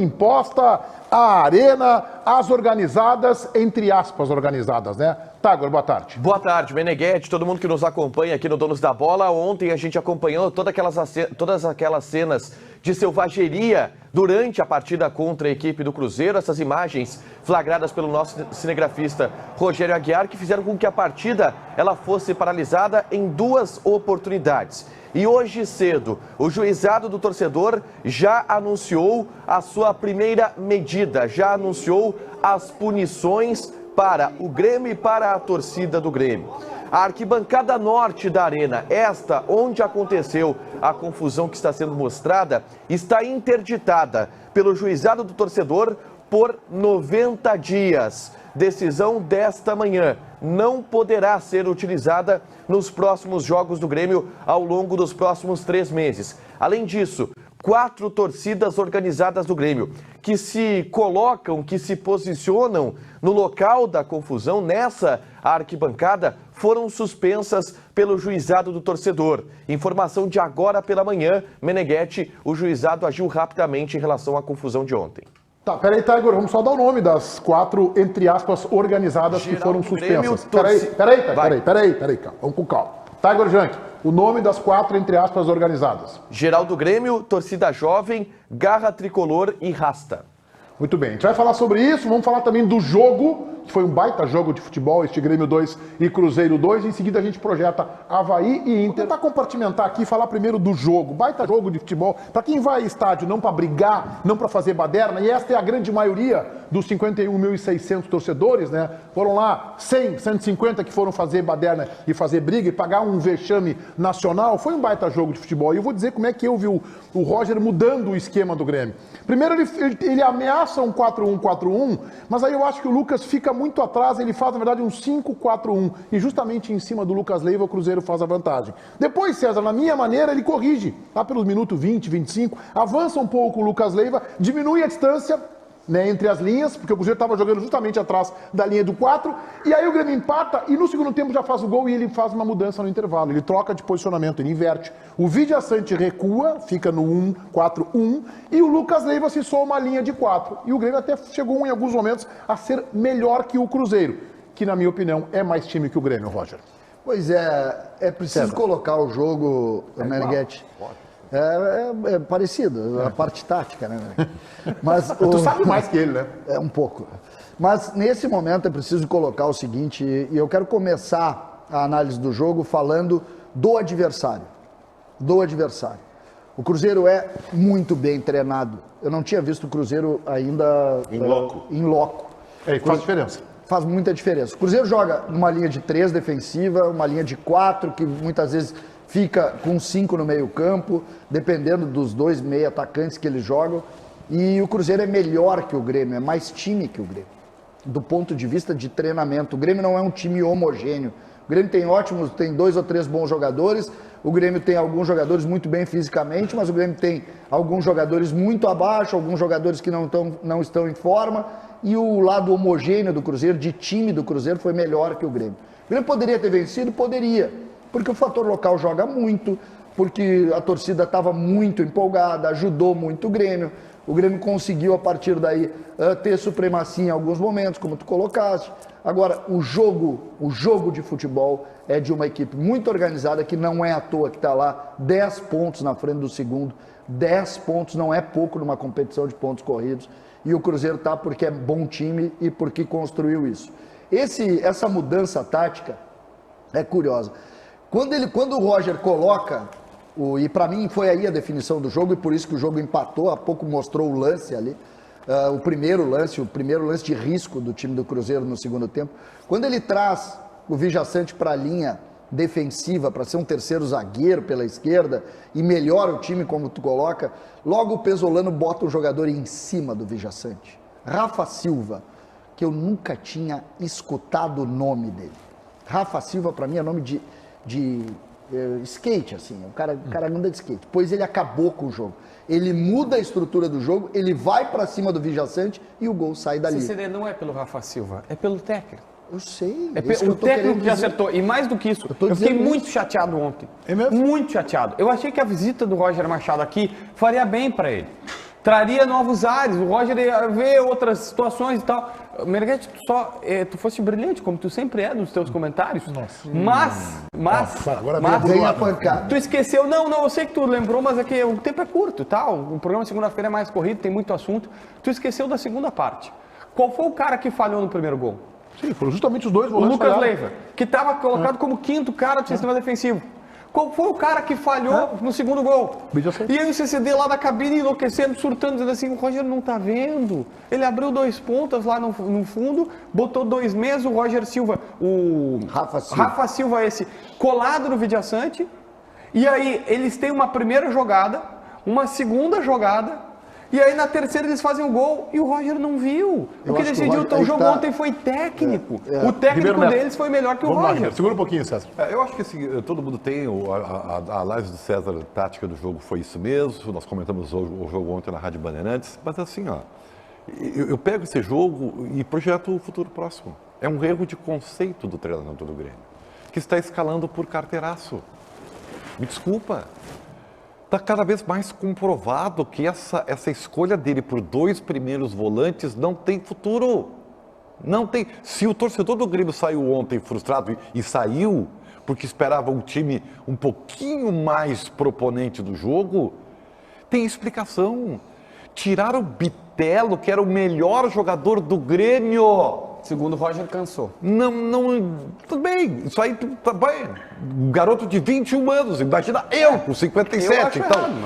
imposta à Arena, às organizadas, entre aspas, organizadas, né? Tagor, boa tarde. Boa tarde, Meneghetti, todo mundo que nos acompanha aqui no Donos da Bola. Ontem a gente acompanhou todas aquelas cenas de selvageria durante a partida contra a equipe do Cruzeiro. Essas imagens flagradas pelo nosso cinegrafista Rogério Aguiar, que fizeram com que a partida ela fosse paralisada em 2 oportunidades. E hoje cedo, o juizado do torcedor já anunciou a sua primeira medida, já anunciou as punições para o Grêmio e para a torcida do Grêmio. A arquibancada norte da Arena, esta onde aconteceu a confusão que está sendo mostrada, está interditada pelo juizado do torcedor por 90 dias. Decisão desta manhã. Não poderá ser utilizada nos próximos jogos do Grêmio ao longo dos próximos 3 meses. Além disso, 4 torcidas organizadas do Grêmio que se colocam, que se posicionam no local da confusão, nessa arquibancada, foram suspensas pelo juizado do torcedor. Informação de agora pela manhã, Meneghetti, o juizado agiu rapidamente em relação à confusão de ontem. Tá, peraí, Tiger, vamos só dar o nome das 4, entre aspas, organizadas que foram suspensas. Peraí, calma, vamos com calma. Tiger Junk, o nome das 4, entre aspas, organizadas. Geral do Grêmio, Torcida Jovem, Garra Tricolor e Rasta. Muito bem, a gente vai falar sobre isso, vamos falar também do jogo, que foi um baita jogo de futebol, este Grêmio 2 e Cruzeiro 2. Em seguida a gente projeta Avaí e Inter. Vou tentar compartimentar aqui e falar primeiro do jogo. Baita jogo de futebol. Para quem vai ao estádio não para brigar, não para fazer baderna, e esta é a grande maioria dos 51.600 torcedores, né? Foram lá 100, 150 que foram fazer baderna e fazer briga e pagar um vexame nacional. Foi um baita jogo de futebol. E eu vou dizer como é que eu vi o Roger mudando o esquema do Grêmio. Primeiro ele ameaça um 4-1-4-1, mas aí eu acho que o Lucas fica muito atrás, ele faz, na verdade, um 5-4-1. E justamente em cima do Lucas Leiva, o Cruzeiro faz a vantagem. Depois, César, na minha maneira, ele corrige. Lá pelos minutos 20, 25, avança um pouco o Lucas Leiva, diminui a distância, né, entre as linhas, porque o Cruzeiro estava jogando justamente atrás da linha do 4, e aí o Grêmio empata, e no segundo tempo já faz o gol, e ele faz uma mudança no intervalo, ele troca de posicionamento, ele inverte. O Vidiaçante recua, fica no 1-4-1, e o Lucas Leiva se soma à linha de 4. E o Grêmio até chegou em alguns momentos a ser melhor que o Cruzeiro, que na minha opinião é mais time que o Grêmio, Roger. Pois é preciso César colocar o jogo, Meneghetti. É parecido, a parte tática, né? Mas tu sabe mais que ele, né? É um pouco. Mas nesse momento é preciso colocar o seguinte, e eu quero começar a análise do jogo falando do adversário. Do adversário. O Cruzeiro é muito bem treinado. Eu não tinha visto o Cruzeiro ainda em loco. Faz diferença. Faz muita diferença. O Cruzeiro joga numa linha de 3 defensiva, uma linha de 4, que muitas vezes fica com 5 no meio campo, dependendo dos 2 meio atacantes que eles jogam. E o Cruzeiro é melhor que o Grêmio, é mais time que o Grêmio, do ponto de vista de treinamento. O Grêmio não é um time homogêneo. O Grêmio tem 2 ou 3 bons jogadores, o Grêmio tem alguns jogadores muito bem fisicamente, mas o Grêmio tem alguns jogadores muito abaixo, alguns jogadores que não estão em forma, e o lado homogêneo do Cruzeiro, de time do Cruzeiro, foi melhor que o Grêmio. O Grêmio poderia ter vencido? Poderia, porque o fator local joga muito, porque a torcida estava muito empolgada, ajudou muito o Grêmio conseguiu a partir daí ter supremacia em alguns momentos, como tu colocaste. Agora, o jogo de futebol é de uma equipe muito organizada, que não é à toa que está lá 10 pontos na frente do segundo. 10 pontos não é pouco numa competição de pontos corridos, e o Cruzeiro está porque é bom time e porque construiu isso. Essa mudança tática é curiosa. Quando o Roger coloca, e para mim foi aí a definição do jogo, e por isso que o jogo empatou, há pouco mostrou o lance ali, o primeiro lance de risco do time do Cruzeiro no segundo tempo. Quando ele traz o Vidiaçante para a linha defensiva, para ser um terceiro zagueiro pela esquerda, e melhora o time, como tu coloca, logo o Pesolano bota um jogador em cima do Vidiaçante. Rafa Silva, que eu nunca tinha escutado o nome dele. Rafa Silva, para mim, é nome de skate, assim, o cara anda de skate. Pois ele acabou com o jogo. Ele muda a estrutura do jogo, ele vai para cima do Vidiaçante e o gol sai dali. CCD não é pelo Rafa Silva, é pelo técnico. Eu sei. É o técnico que acertou. E mais do que isso, eu fiquei muito chateado ontem. É mesmo? Muito chateado. Eu achei que a visita do Roger Machado aqui faria bem para ele. traria novos ares, o Roger ia ver outras situações e tal. Meneghetti, tu foste brilhante, como tu sempre é nos teus comentários. Nossa. Mas agora vem a pancada. tu esqueceu, não, eu sei que tu lembrou, mas é que o tempo é curto, tal. O programa segunda-feira é mais corrido, tem muito assunto. Tu esqueceu da segunda parte. Qual foi o cara que falhou no primeiro gol? Sim, foram justamente os dois O volantes. Lucas Leiva, que estava colocado como quinto cara do sistema defensivo. Qual foi o cara que falhou no segundo gol? E aí o CCD lá da cabine enlouquecendo, surtando, dizendo assim, o Roger não tá vendo. Ele abriu 2 pontas lá no fundo, botou 2 meias, o Roger Silva, o Rafa Silva esse, colado no Vidiaçante. E aí eles têm uma primeira jogada, uma segunda jogada, e aí na terceira eles fazem o gol e o Roger não viu. O que decidiu o jogo ontem foi técnico. O técnico deles foi melhor que o Roger. Segura um pouquinho, César. Eu acho que assim, todo mundo tem, a análise do César, a tática do jogo foi isso mesmo, nós comentamos o jogo ontem na Rádio Bandeirantes, mas assim, ó, eu pego esse jogo e projeto o futuro próximo. É um erro de conceito do treinador do Grêmio, que está escalando por carteiraço. Me desculpa. Está cada vez mais comprovado que essa escolha dele por 2 primeiros volantes não tem futuro. Não tem. Se o torcedor do Grêmio saiu ontem frustrado e saiu porque esperava um time um pouquinho mais proponente do jogo, tem explicação. Tiraram o Bitelo, que era o melhor jogador do Grêmio. Segundo o Roger, cansou. Tudo bem, isso aí tá bem. Um garoto de 21 anos, imagina eu com 57.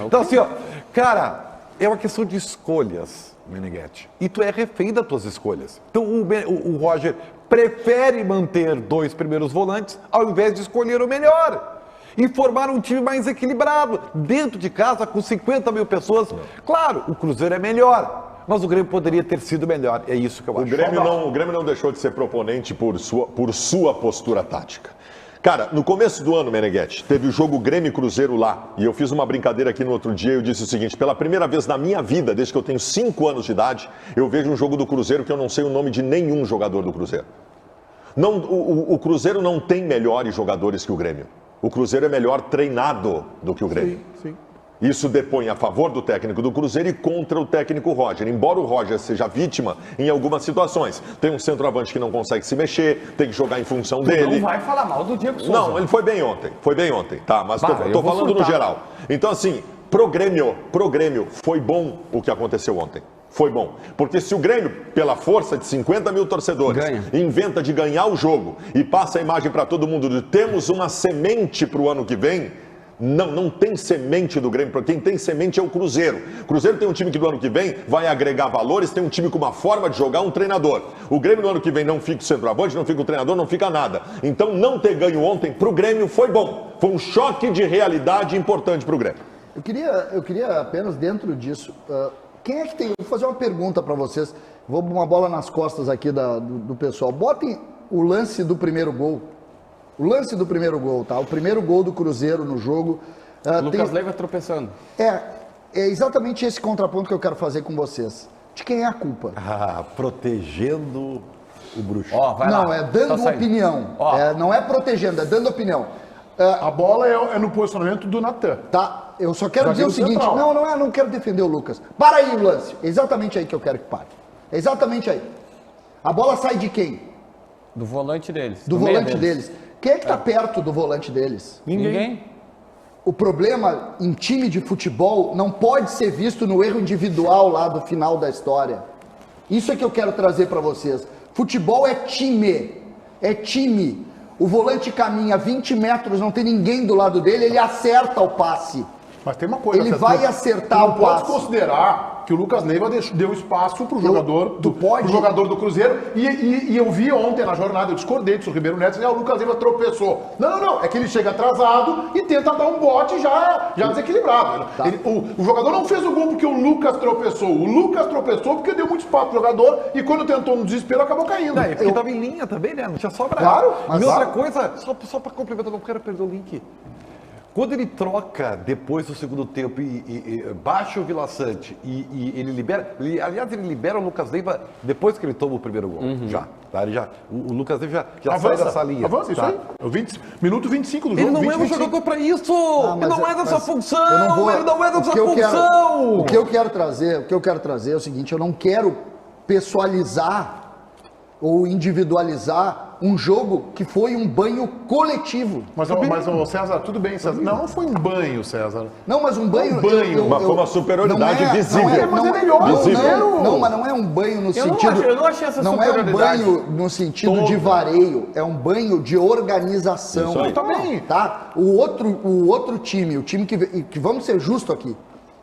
Então assim, ó, cara, é uma questão de escolhas, Meneghetti. E tu é refém das tuas escolhas. Então o Roger prefere manter 2 primeiros volantes ao invés de escolher o melhor. E formar um time mais equilibrado, dentro de casa, com 50 mil pessoas. Claro, o Cruzeiro é melhor. Mas o Grêmio poderia ter sido melhor. É isso que eu acho. O Grêmio não deixou de ser proponente por sua postura tática. Cara, no começo do ano, Meneghetti, teve o jogo Grêmio e Cruzeiro lá. E eu fiz uma brincadeira aqui no outro dia. Eu disse o seguinte: pela primeira vez na minha vida, desde que eu tenho 5 anos de idade, eu vejo um jogo do Cruzeiro que eu não sei o nome de nenhum jogador do Cruzeiro. Não, o Cruzeiro não tem melhores jogadores que o Grêmio. O Cruzeiro é melhor treinado do que o Grêmio. Sim. Isso depõe a favor do técnico do Cruzeiro e contra o técnico Roger. Embora o Roger seja vítima em algumas situações. Tem um centroavante que não consegue se mexer, tem que jogar em função dele. Não vai falar mal do Diego Souza. Não, ele foi bem ontem, tá? Mas tô falando no geral. Então assim, pro Grêmio, foi bom o que aconteceu ontem. Foi bom. Porque se o Grêmio, pela força de 50 mil torcedores, inventa de ganhar o jogo e passa a imagem para todo mundo de temos uma semente pro ano que vem, não tem semente do Grêmio. Quem tem semente é o Cruzeiro. O Cruzeiro tem um time que do ano que vem vai agregar valores, tem um time com uma forma de jogar, um treinador. O Grêmio no ano que vem não fica o centroavante, não fica o treinador, não fica nada. Então não ter ganho ontem pro Grêmio foi bom. Foi um choque de realidade importante pro Grêmio. Eu queria apenas dentro disso, quem é que tem... Vou fazer uma pergunta para vocês. Vou uma bola nas costas aqui do pessoal. Botem o lance do primeiro gol. O lance do primeiro gol, tá? O primeiro gol do Cruzeiro no jogo. Lucas Leiva tropeçando. É exatamente esse contraponto que eu quero fazer com vocês. De quem é a culpa? Protegendo o bruxo. Vai não, lá. é dando opinião. Não é protegendo, é dando opinião. A bola é no posicionamento do Natan. Tá, eu só quero dizer o seguinte. Central. Não quero defender o Lucas. Para aí o lance. É exatamente aí que eu quero que pare. É exatamente aí. A bola sai de quem? Do volante deles. Do volante deles. Quem é que está perto do volante deles? Ninguém. O problema em time de futebol não pode ser visto no erro individual lá do final da história. Isso é que eu quero trazer para vocês. Futebol é time. É time. O volante caminha 20 metros, não tem ninguém do lado dele, ele acerta o passe. Mas tem uma coisa, ele vai acertar o passe. Não pode considerar que o Lucas Leiva deu espaço pro jogador do Cruzeiro. E eu vi ontem na jornada, eu discordei do Ribeiro Neto, o Lucas Leiva tropeçou. Não. É que ele chega atrasado e tenta dar um bote já desequilibrado. Tá. O jogador não fez o gol porque o Lucas tropeçou. O Lucas tropeçou porque deu muito espaço pro jogador e quando tentou no desespero acabou caindo. Porque tava em linha também, né? Não tinha sobra. Claro. E outra coisa, só para complementar, não quero perder o link. Quando ele troca depois do segundo tempo e baixa o Vila Sante e ele libera... aliás, ele libera o Lucas Leiva depois que ele toma o primeiro gol. Já. Tá? O Lucas Leiva já sai dessa linha. Avança, isso aí. Minuto 25 do jogo. Ele não 20, é um 25. jogador para isso! Ele não é dessa função! Ele não é dessa função! O que eu quero trazer é o seguinte, eu não quero pessoalizar ou individualizar um jogo que foi um banho coletivo. Mas o César, tudo bem, César. Não foi um banho, César. Não, mas um banho... Mas foi uma superioridade visível. Mas é melhor. Não, mas não é um banho no sentido... Eu não achei essa não é um superioridade. banho no sentido de vareio, é um banho de organização. Isso aí. Também. Tá? O outro time, o time que vamos ser justos aqui,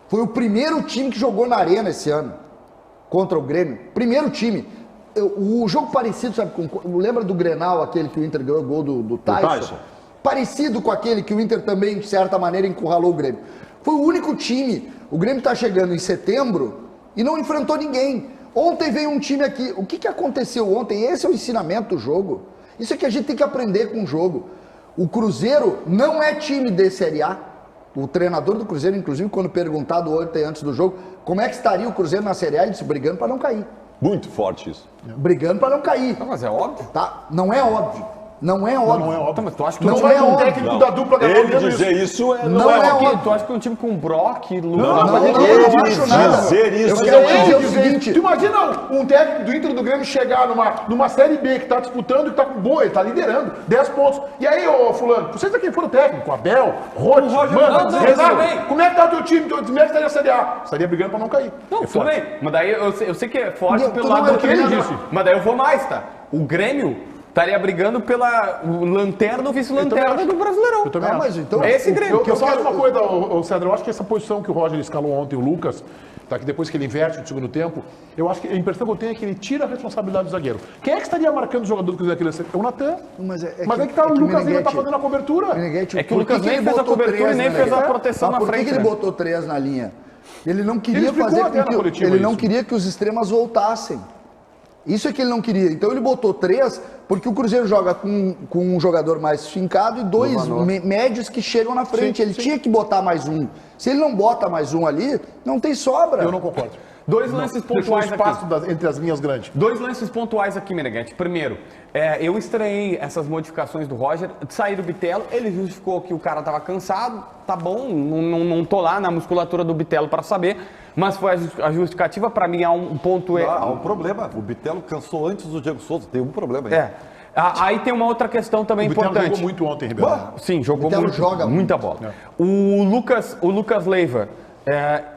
foi o primeiro time que jogou na Arena esse ano contra o Grêmio. Primeiro time. O jogo parecido, sabe, lembra do Grenal, aquele que o Inter ganhou o gol do Tyson? Parecido com aquele que o Inter também, de certa maneira, encurralou o Grêmio. Foi o único time. O Grêmio está chegando em setembro e não enfrentou ninguém. Ontem veio um time aqui. O que aconteceu ontem? Esse é o ensinamento do jogo. Isso é que a gente tem que aprender com o jogo. O Cruzeiro não é time de Série A. O treinador do Cruzeiro, inclusive, quando perguntado ontem antes do jogo, como é que estaria o Cruzeiro na Série A, ele disse, brigando para não cair. Muito forte isso. Brigando para não cair. Não, mas é óbvio. Tá? Não é óbvio. Não é óbvio. Não é óbvio. Mas tu acha que Não um time é Um óbvio. técnico da dupla da Ele dizer isso Não é óbvio. Tu acha que um time com Brock, Lula... Não, ele não acho nada. dizer isso Eu quero dizer o Tu seguinte. imagina um técnico do Inter e do Grêmio chegar numa Série B que tá disputando e tá com boa, ele tá liderando, 10 pontos. E aí, ô fulano, vocês aqui foram técnico, Abel, Rote, Mano, Renato, como é que tá o teu time? Como é que estaria a Série A? Estaria brigando pra não cair. Não, tudo bem. Mas daí eu sei que é forte Não, pelo tu não lado é do o que ele treinador. disse. Mas daí eu vou mais, tá? O Grêmio estaria brigando pela lanterna ou vice-lanterna do Brasileirão. Eu também Ah, acho. mas então... É esse Grêmio. Eu só acho uma coisa, Cedro, eu acho que essa posição que o Roger escalou ontem, o Lucas, tá, que depois que ele inverte no segundo tempo, eu acho que a impressão que eu tenho é que ele tira a responsabilidade do zagueiro. Quem é que estaria marcando o jogador do Cruzeiro naquele? É o Natan. Mas é que tá, o Lucas ainda tá fazendo a cobertura. É que o Lucas nem fez a cobertura e nem fez a proteção na Por frente. que ele né? botou 3 na linha? Ele não Ele queria explicou fazer até com na coletiva ele não isso. queria que os extremas voltassem. Isso é que ele não queria. Então ele botou 3 porque o Cruzeiro joga com um jogador mais fincado e 2 médios que chegam na frente. Sim, ele sim. tinha que botar mais um. Se ele não bota mais um ali, não tem sobra. Eu não concordo. Dois lances Deixou pontuais espaço aqui. entre as linhas grandes. Dois lances pontuais aqui, Meneghete. Primeiro, eu estranhei essas modificações do Roger, sair do Bitelo, ele justificou que o cara estava cansado, tá bom, não tô lá na musculatura do Bitelo para saber, mas foi a justificativa. Para mim há um ponto... Há um problema. O Bitelo cansou antes do Diego Souza. Tem um problema aí. Aí tem uma outra questão também O Bitelo importante. jogou muito ontem, Ribeirão. Sim, jogou Bitelo muito, joga muita muito. bola. O Lucas Leiva,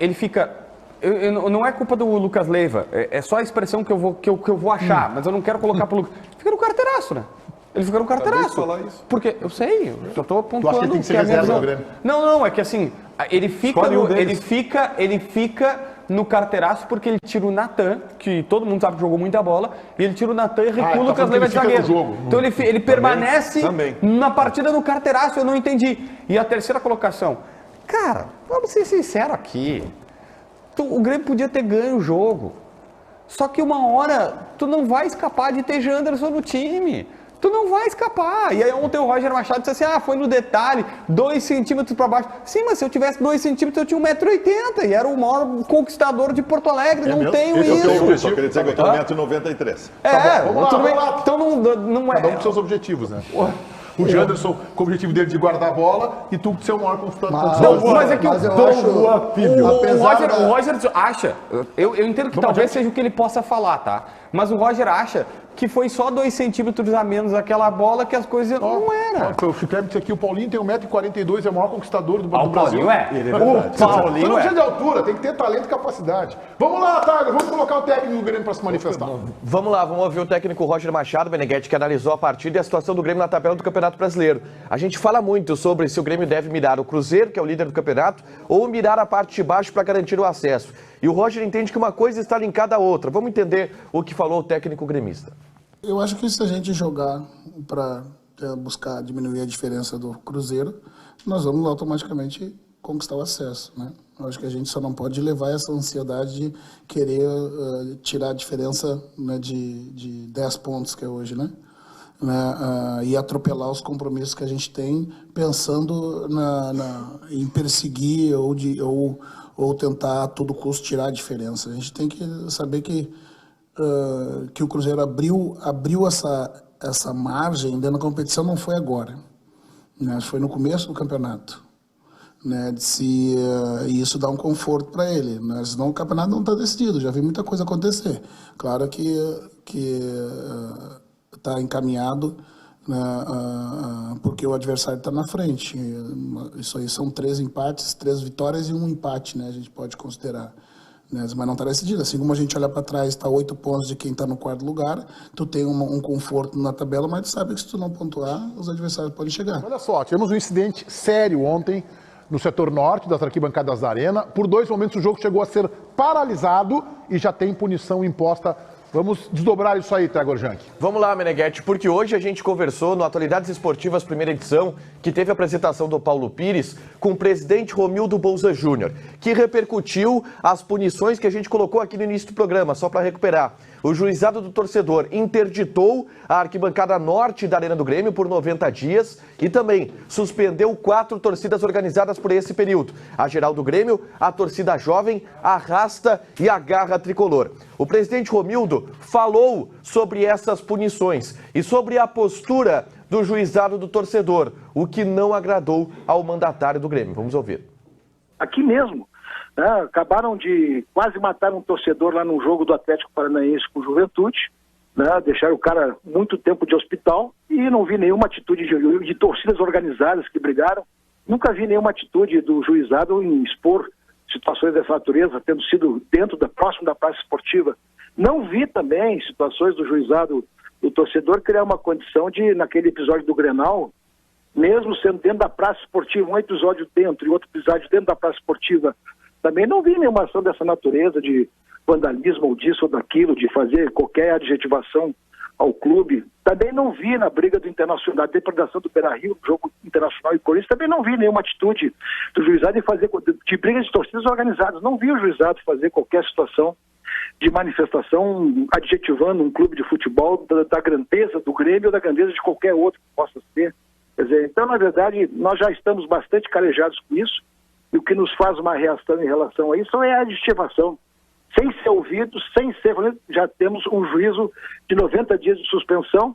ele fica... não é culpa do Lucas Leiva, é só a expressão que eu vou achar, mas eu não quero colocar pro Lucas. Fica no carteiraço, né? Ele fica no carteiraço. falar isso. Porque, eu sei, eu só tô pontuando... Tu acha que ele tem que ser é a minha reserva visão. do Grêmio? Não, é que assim, ele fica Escolhe um no, deles. ele fica no carteiraço porque ele tira o Natan, que todo mundo sabe que jogou muita bola, e ele tira o Natan e recua ele o tá Lucas falando que Leiva ele de fica no zagueiro. jogo. Então ele permanece também. na partida no carteiraço, eu não entendi. E a terceira colocação, cara, vamos ser sinceros aqui. O Grêmio podia ter ganho o jogo. Só que uma hora tu não vai escapar de ter Janderson no time. Tu não vai escapar. E aí ontem o Roger Machado disse assim, foi no detalhe, 2 centímetros para baixo. Sim, mas se eu tivesse 2 centímetros eu tinha 1,80 m e era o maior conquistador de Porto Alegre. Não mesmo? tenho Esse é o teu isso. objetivo? Só queria dizer que eu tenho 1,93 m. Vamos lá, tudo bem. vamos lá. Então não é... Cada um com seus objetivos, né? O Janderson com o objetivo dele de guardar a bola e tu ser o maior consultor. Mas é que Mas eu o acho- o Roger acha, eu entendo que talvez seja o que ele possa falar, tá? Mas o Roger acha que foi só 2 centímetros a menos aquela bola que as coisas não era. O Chiquete disse aqui, o Paulinho tem 1,42 m, é o maior conquistador do O Brasil. Paulinho é. O Você Paulinho não é. precisa de altura, tem que ter talento e capacidade. Vamos lá, Tiger, vamos colocar o técnico do Grêmio para se manifestar. Vamos lá, vamos ouvir o técnico Roger Machado, Meneghete, que analisou a partida e a situação do Grêmio na tabela do Campeonato Brasileiro. A gente fala muito sobre se o Grêmio deve mirar o Cruzeiro, que é o líder do campeonato, ou mirar a parte de baixo para garantir o acesso. E o Roger entende que uma coisa está linkada à outra. Vamos entender o que falou o técnico gremista. Eu acho que se a gente jogar para buscar diminuir a diferença do Cruzeiro, nós vamos automaticamente conquistar o acesso, né? Eu acho que a gente só não pode levar essa ansiedade de querer tirar a diferença, né, de 10 pontos que é hoje, né? né, e atropelar os compromissos que a gente tem, pensando em perseguir ou tentar a todo custo tirar a diferença. A gente tem que saber que o Cruzeiro abriu essa margem dentro da competição, não foi agora, né, foi no começo do campeonato, né, e isso dá um conforto para ele, né, senão o campeonato não está decidido, já vi muita coisa acontecer. Claro que está encaminhado, né, porque o adversário está na frente. Isso aí são 3 empates, 3 vitórias e 1 empate, né, a gente pode considerar. Mas não está decidido. Assim como a gente olha para trás, está 8 pontos de quem está no 4º lugar, tu tem um conforto na tabela, mas tu sabe que se tu não pontuar, os adversários podem chegar. Olha só, tivemos um incidente sério ontem no setor norte das arquibancadas da Arena. Por 2 momentos o jogo chegou a ser paralisado e já tem punição imposta. Vamos desdobrar isso aí, Tégor Jank. Vamos lá, Meneghetti, porque hoje a gente conversou no Atualidades Esportivas, primeira edição, que teve a apresentação do Paulo Pires com o presidente Romildo Bolza Júnior, que repercutiu as punições que a gente colocou aqui no início do programa, só para recuperar. O juizado do torcedor interditou a arquibancada norte da Arena do Grêmio por 90 dias e também suspendeu 4 torcidas organizadas por esse período. A Geral do Grêmio, a Torcida Jovem, a Rasta e a Garra Tricolor. O presidente Romildo falou sobre essas punições e sobre a postura do juizado do torcedor, o que não agradou ao mandatário do Grêmio. Vamos ouvir. Aqui mesmo, né, acabaram de quase matar um torcedor lá num jogo do Atlético Paranaense com Juventude, né, deixaram o cara muito tempo de hospital e não vi nenhuma atitude de torcidas organizadas que brigaram. Nunca vi nenhuma atitude do juizado em expor situações dessa natureza, tendo sido próximo da praça esportiva. Não vi também situações do juizado do torcedor criar uma condição de, naquele episódio do Grenal, mesmo sendo dentro da praça esportiva, um episódio dentro e outro episódio dentro da praça esportiva, também não vi nenhuma ação dessa natureza de vandalismo ou disso ou daquilo, de fazer qualquer adjetivação ao clube. Também não vi na briga do Internacional, da depredação do Beira-Rio, no jogo Internacional e Corinthians, também não vi nenhuma atitude do juizado em fazer de briga de torcidas organizadas. Não vi o juizado fazer qualquer situação de manifestação adjetivando um clube de futebol da grandeza do Grêmio ou da grandeza de qualquer outro que possa ser. Quer dizer, então, na verdade, nós já estamos bastante calejados com isso, e o que nos faz uma reação em relação a isso é a adjetivação. Sem ser ouvido, sem ser... Já temos um juízo de 90 dias de suspensão.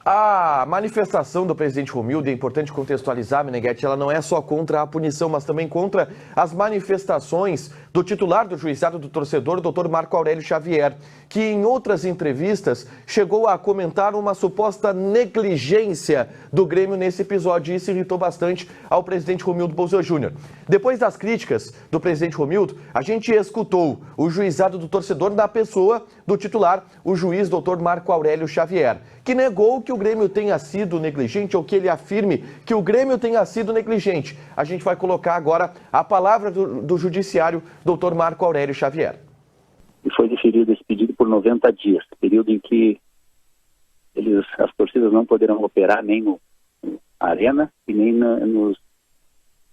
A manifestação do presidente Romildo, é importante contextualizar, Meneghetti, ela não é só contra a punição, mas também contra as manifestações do titular do juizado do torcedor, Dr. Marco Aurélio Xavier, que em outras entrevistas chegou a comentar uma suposta negligência do Grêmio nesse episódio, e isso irritou bastante ao presidente Romildo Bolza Júnior. Depois das críticas do presidente Romildo, a gente escutou o juizado do torcedor na pessoa do titular, o juiz Dr. Marco Aurélio Xavier, que negou que o Grêmio tenha sido negligente ou que ele afirme que o Grêmio tenha sido negligente. A gente vai colocar agora a palavra do judiciário, Dr. Marco Aurélio Xavier. E foi deferido esse pedido por 90 dias, período em que as torcidas não poderão operar nem no Arena e nem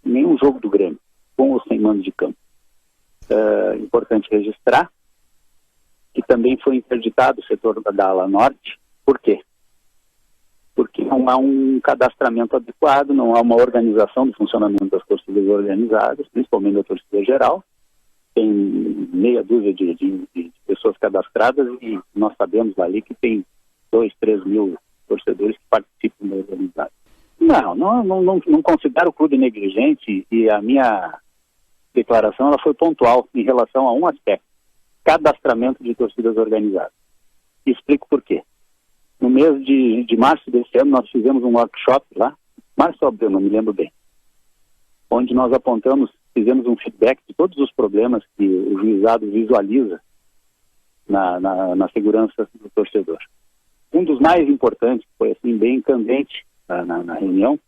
nenhum jogo do Grêmio, com ou sem mando de campo. Importante registrar que também foi interditado o setor da ala norte. Por quê? Porque não há um cadastramento adequado, não há uma organização do funcionamento das torcidas organizadas, principalmente da torcida geral. Tem meia dúzia de pessoas cadastradas e nós sabemos ali que tem 2, 3 mil torcedores que participam da organizada. Não considero o clube negligente, e a minha declaração ela foi pontual em relação a um aspecto: cadastramento de torcidas organizadas. E explico por quê. No mês de março desse ano, nós fizemos um workshop lá, março ou abril, não me lembro bem, onde nós fizemos um feedback de todos os problemas que o juizado visualiza na segurança do torcedor. Um dos mais importantes, que foi assim bem candente na reunião,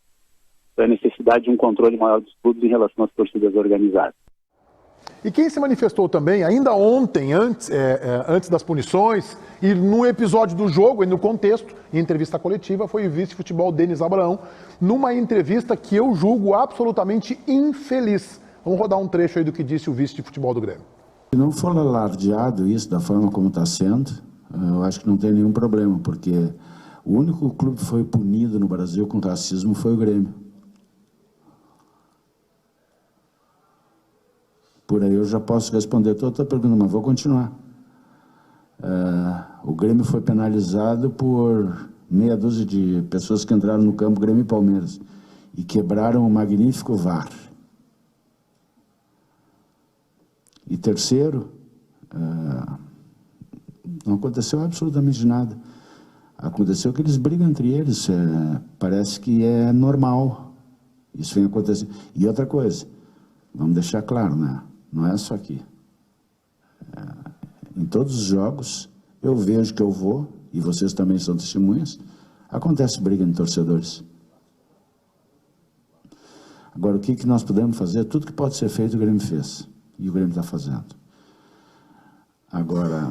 foi a necessidade de um controle maior dos clubes em relação às torcidas organizadas. E quem se manifestou também, ainda ontem, antes das punições, e no episódio do jogo, e no contexto, em entrevista coletiva, foi o vice-futebol Denis Abraão, numa entrevista que eu julgo absolutamente infeliz. Vamos rodar um trecho aí do que disse o vice de futebol do Grêmio. Se não for alardeado isso da forma como está sendo, eu acho que não tem nenhum problema, porque O único clube que foi punido no Brasil com racismo foi o Grêmio. Por aí eu já posso responder toda a tua pergunta, mas vou continuar. O Grêmio foi penalizado por meia dúzia de pessoas que entraram no campo Grêmio e Palmeiras e quebraram o magnífico VAR. E terceiro, não aconteceu absolutamente nada. Aconteceu que eles brigam entre eles, parece que é normal. Isso vem acontecendo. E outra coisa, vamos deixar claro, né? Não é só aqui. Em todos os jogos, eu vejo que eu vou, e vocês também são testemunhas, acontece briga entre torcedores. Agora, o que nós podemos fazer? Tudo que pode ser feito, o Grêmio fez. E o Grêmio está fazendo. Agora,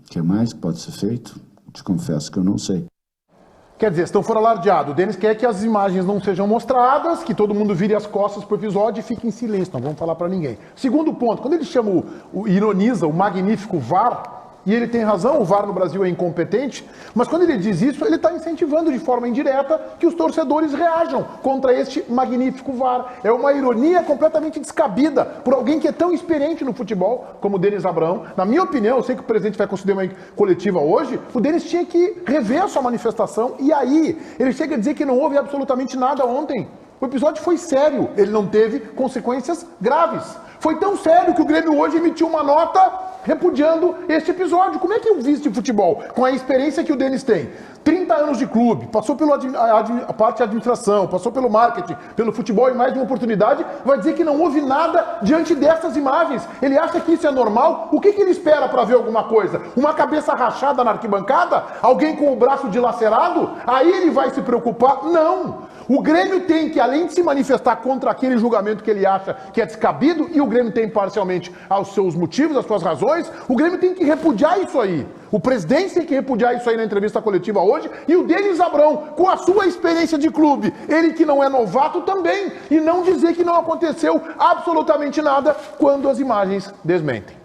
o que mais pode ser feito? Te confesso que eu não sei. Quer dizer, estão fora alardeado. O Denis quer que as imagens não sejam mostradas, que todo mundo vire as costas pro episódio e fique em silêncio, não vamos falar para ninguém. Segundo ponto, quando ele chama, ironiza o magnífico VAR, e ele tem razão, o VAR no Brasil é incompetente, mas quando ele diz isso, ele está incentivando de forma indireta que os torcedores reajam contra este magnífico VAR. É uma ironia completamente descabida por alguém que é tão experiente no futebol como o Denis Abraão. Na minha opinião, eu sei que o presidente vai conceder uma coletiva hoje, o Denis tinha que rever a sua manifestação, e aí ele chega a dizer que não houve absolutamente nada ontem. O episódio foi sério, ele não teve consequências graves. Foi tão sério que o Grêmio hoje emitiu uma nota repudiando este episódio. Como é que um vice de futebol, com a experiência que o Denis tem, 30 anos de clube, passou pela parte de administração, passou pelo marketing, pelo futebol e mais de uma oportunidade, vai dizer que não houve nada diante dessas imagens? Ele acha que isso é normal? O que ele espera para ver alguma coisa? Uma cabeça rachada na arquibancada? Alguém com o braço dilacerado? Aí ele vai se preocupar? Não! O Grêmio tem que, além de se manifestar contra aquele julgamento que ele acha que é descabido, e o Grêmio tem parcialmente aos seus motivos, as suas razões, o Grêmio tem que repudiar isso aí. O presidente tem que repudiar isso aí na entrevista coletiva hoje, e o Denis Abraão, com a sua experiência de clube, ele que não é novato também, e não dizer que não aconteceu absolutamente nada quando as imagens desmentem.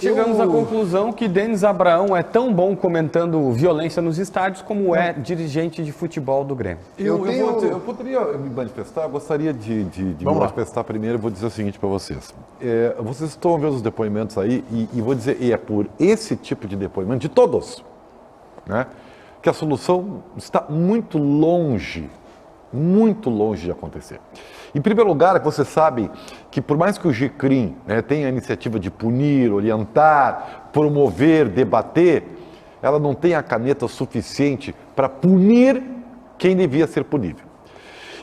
Chegamos à conclusão que Denis Abraão é tão bom comentando violência nos estádios como é dirigente de futebol do Grêmio. Eu poderia me manifestar, eu gostaria de me manifestar primeiro. Eu vou dizer o seguinte para vocês. Vocês estão vendo os depoimentos aí e vou dizer, e é por esse tipo de depoimento, de todos, né, que a solução está muito longe de acontecer. Em primeiro lugar, você sabe que por mais que o GCRIM, né, tenha a iniciativa de punir, orientar, promover, debater, ela não tem a caneta suficiente para punir quem devia ser punível.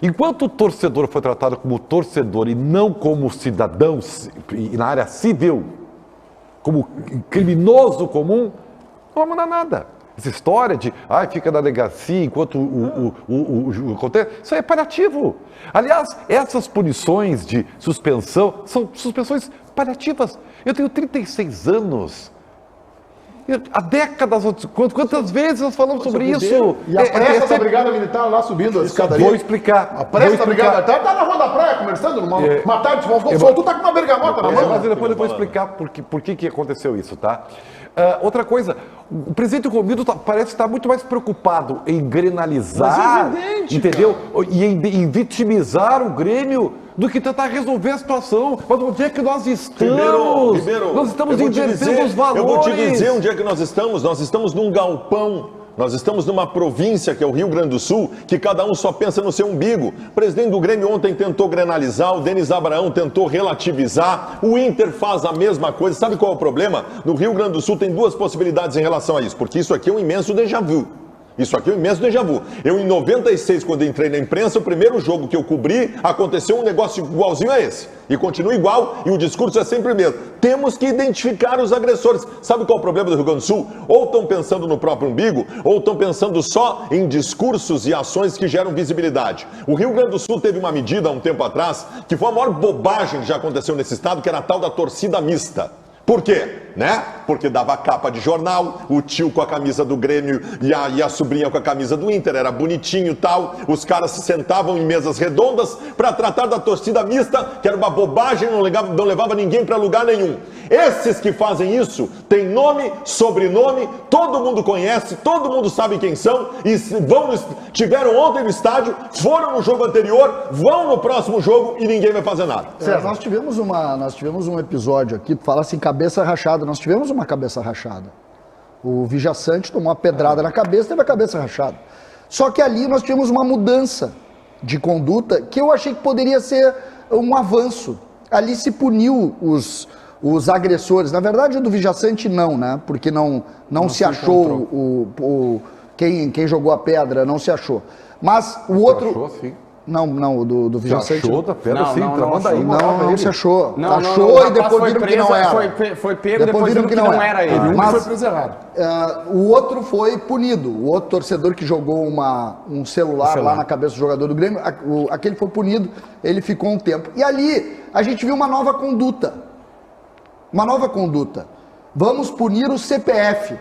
Enquanto o torcedor foi tratado como torcedor e não como cidadão na área civil, como criminoso comum, não vai mudar nada. Essa história de, fica na delegacia enquanto o acontece, isso é paliativo. Aliás, essas punições de suspensão são suspensões paliativas. Eu tenho 36 anos. Há décadas, quantas vezes nós falamos sobre isso? E a pressa da Brigada Militar lá subindo a escadaria. Vou explicar. A pressa da Brigada Militar tá na rua da praia, conversando uma tarde, tu tá com uma bergamota na mão. Mas depois eu vou explicar por que aconteceu isso, tá? Outra coisa, o presidente Romildo parece estar muito mais preocupado em grenalizar, entendeu? E em vitimizar o Grêmio do que tentar resolver a situação. Mas onde é que nós estamos? Ribeiro, nós estamos invertendo os valores. Eu vou te dizer onde é que nós estamos. Nós estamos num galpão. Nós estamos numa província, que é o Rio Grande do Sul, que cada um só pensa no seu umbigo. O presidente do Grêmio ontem tentou grenalizar, o Denis Abraão tentou relativizar, o Inter faz a mesma coisa. Sabe qual é o problema? No Rio Grande do Sul tem duas possibilidades em relação a isso, porque isso aqui é um imenso déjà vu. Isso aqui é um imenso déjà vu. Eu, em 96, quando entrei na imprensa, o primeiro jogo que eu cobri, aconteceu um negócio igualzinho a esse. E continua igual, e o discurso é sempre o mesmo. Temos que identificar os agressores. Sabe qual é o problema do Rio Grande do Sul? Ou estão pensando no próprio umbigo, ou estão pensando só em discursos e ações que geram visibilidade. O Rio Grande do Sul teve uma medida, há um tempo atrás, que foi a maior bobagem que já aconteceu nesse estado, que era a tal da torcida mista. Por quê? Né? Porque dava capa de jornal, o tio com a camisa do Grêmio e a sobrinha com a camisa do Inter, era bonitinho e tal, os caras se sentavam em mesas redondas para tratar da torcida mista, que era uma bobagem, não levava ninguém para lugar nenhum. Esses que fazem isso têm nome, sobrenome, todo mundo conhece, todo mundo sabe quem são e tiveram ontem no estádio, foram no jogo anterior, vão no próximo jogo e ninguém vai fazer nada. Nós tivemos um episódio aqui, fala assim, cabeça rachada. Nós tivemos uma cabeça rachada. O Vijaçante tomou uma pedrada na cabeça e teve a cabeça rachada. Só que ali nós tivemos uma mudança de conduta que eu achei que poderia ser um avanço. Ali se puniu os agressores. Na verdade, o do Vijaçante não, né? Porque não se achou quem jogou a pedra, não se achou. Mas o outro... Achou, sim. Não, o do Vijaçante. Achou da pedra, sim. Não se achou. Achou e depois viram que não era. Foi pego e depois viram que não era ele. Mas foi preso errado. O outro foi punido. O outro torcedor que jogou um celular lá na cabeça do jogador do Grêmio, aquele foi punido, ele ficou um tempo. E ali a gente viu uma nova conduta. Uma nova conduta. Vamos punir o CPF.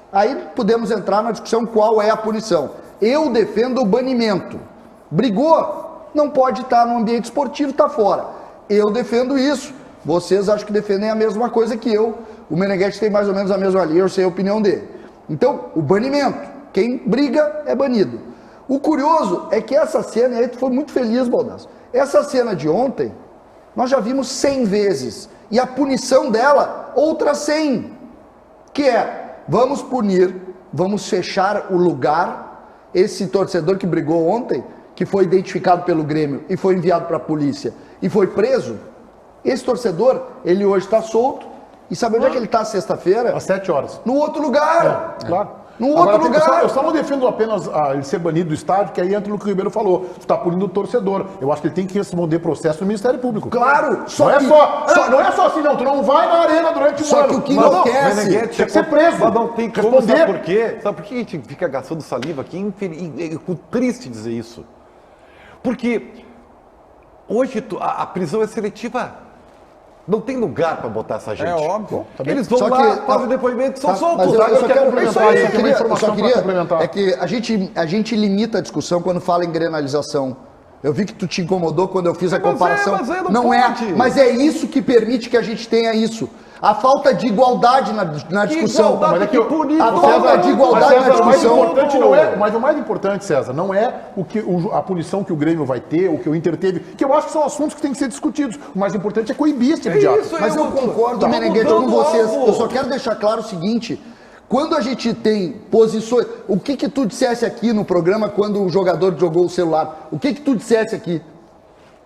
Aí podemos entrar na discussão qual é a punição. Eu defendo o banimento. Brigou, não pode estar no ambiente esportivo, está fora. Eu defendo isso. Vocês acho que defendem a mesma coisa que eu. O Meneghetti tem mais ou menos a mesma linha, eu sei a opinião dele. Então, o banimento. Quem briga é banido. O curioso é que essa cena, e aí tu foi muito feliz, Baldasso, essa cena de ontem, nós já vimos 100 vezes. E a punição dela, outras 100. Que é, vamos punir, vamos fechar o lugar. Esse torcedor que brigou ontem, que foi identificado pelo Grêmio e foi enviado para a polícia e foi preso, esse torcedor, ele hoje está solto. E sabe onde é que ele está sexta-feira? Às 7 horas. No outro lugar. Claro. No outro lugar. Eu só não defendo apenas ele ser banido do estádio, que aí entra no que o Ribeiro falou. Tu está punindo o torcedor. Eu acho que ele tem que responder processo no Ministério Público. Claro. Não é só assim, não. Tu não vai na arena durante um ano. Só que o que enlouquece... Tem que ser preso. Mas não tem como, sabe por quê? Sabe por que a gente fica gastando saliva aqui? É triste dizer isso. Porque hoje a prisão é seletiva. Não tem lugar para botar essa gente. É óbvio. Eles vão lá, fazem depoimento, são soltos. Eu só quero complementar. É que a gente limita a discussão quando fala em grenalização. Eu vi que tu te incomodou quando eu fiz a comparação. Mas é isso que permite que a gente tenha isso. A falta de igualdade na discussão. A falta de igualdade na discussão. Mas o mais importante, César, não é a punição que o Grêmio vai ter, o que o Inter teve, que eu acho que são assuntos que têm que ser discutidos. O mais importante é coibir esse tipo de ato. Mas eu concordo, Meneghetti, com vocês. Eu só quero deixar claro o seguinte... Quando a gente tem posições... O que tu dissesse aqui no programa quando o jogador jogou o celular? O que tu dissesse aqui?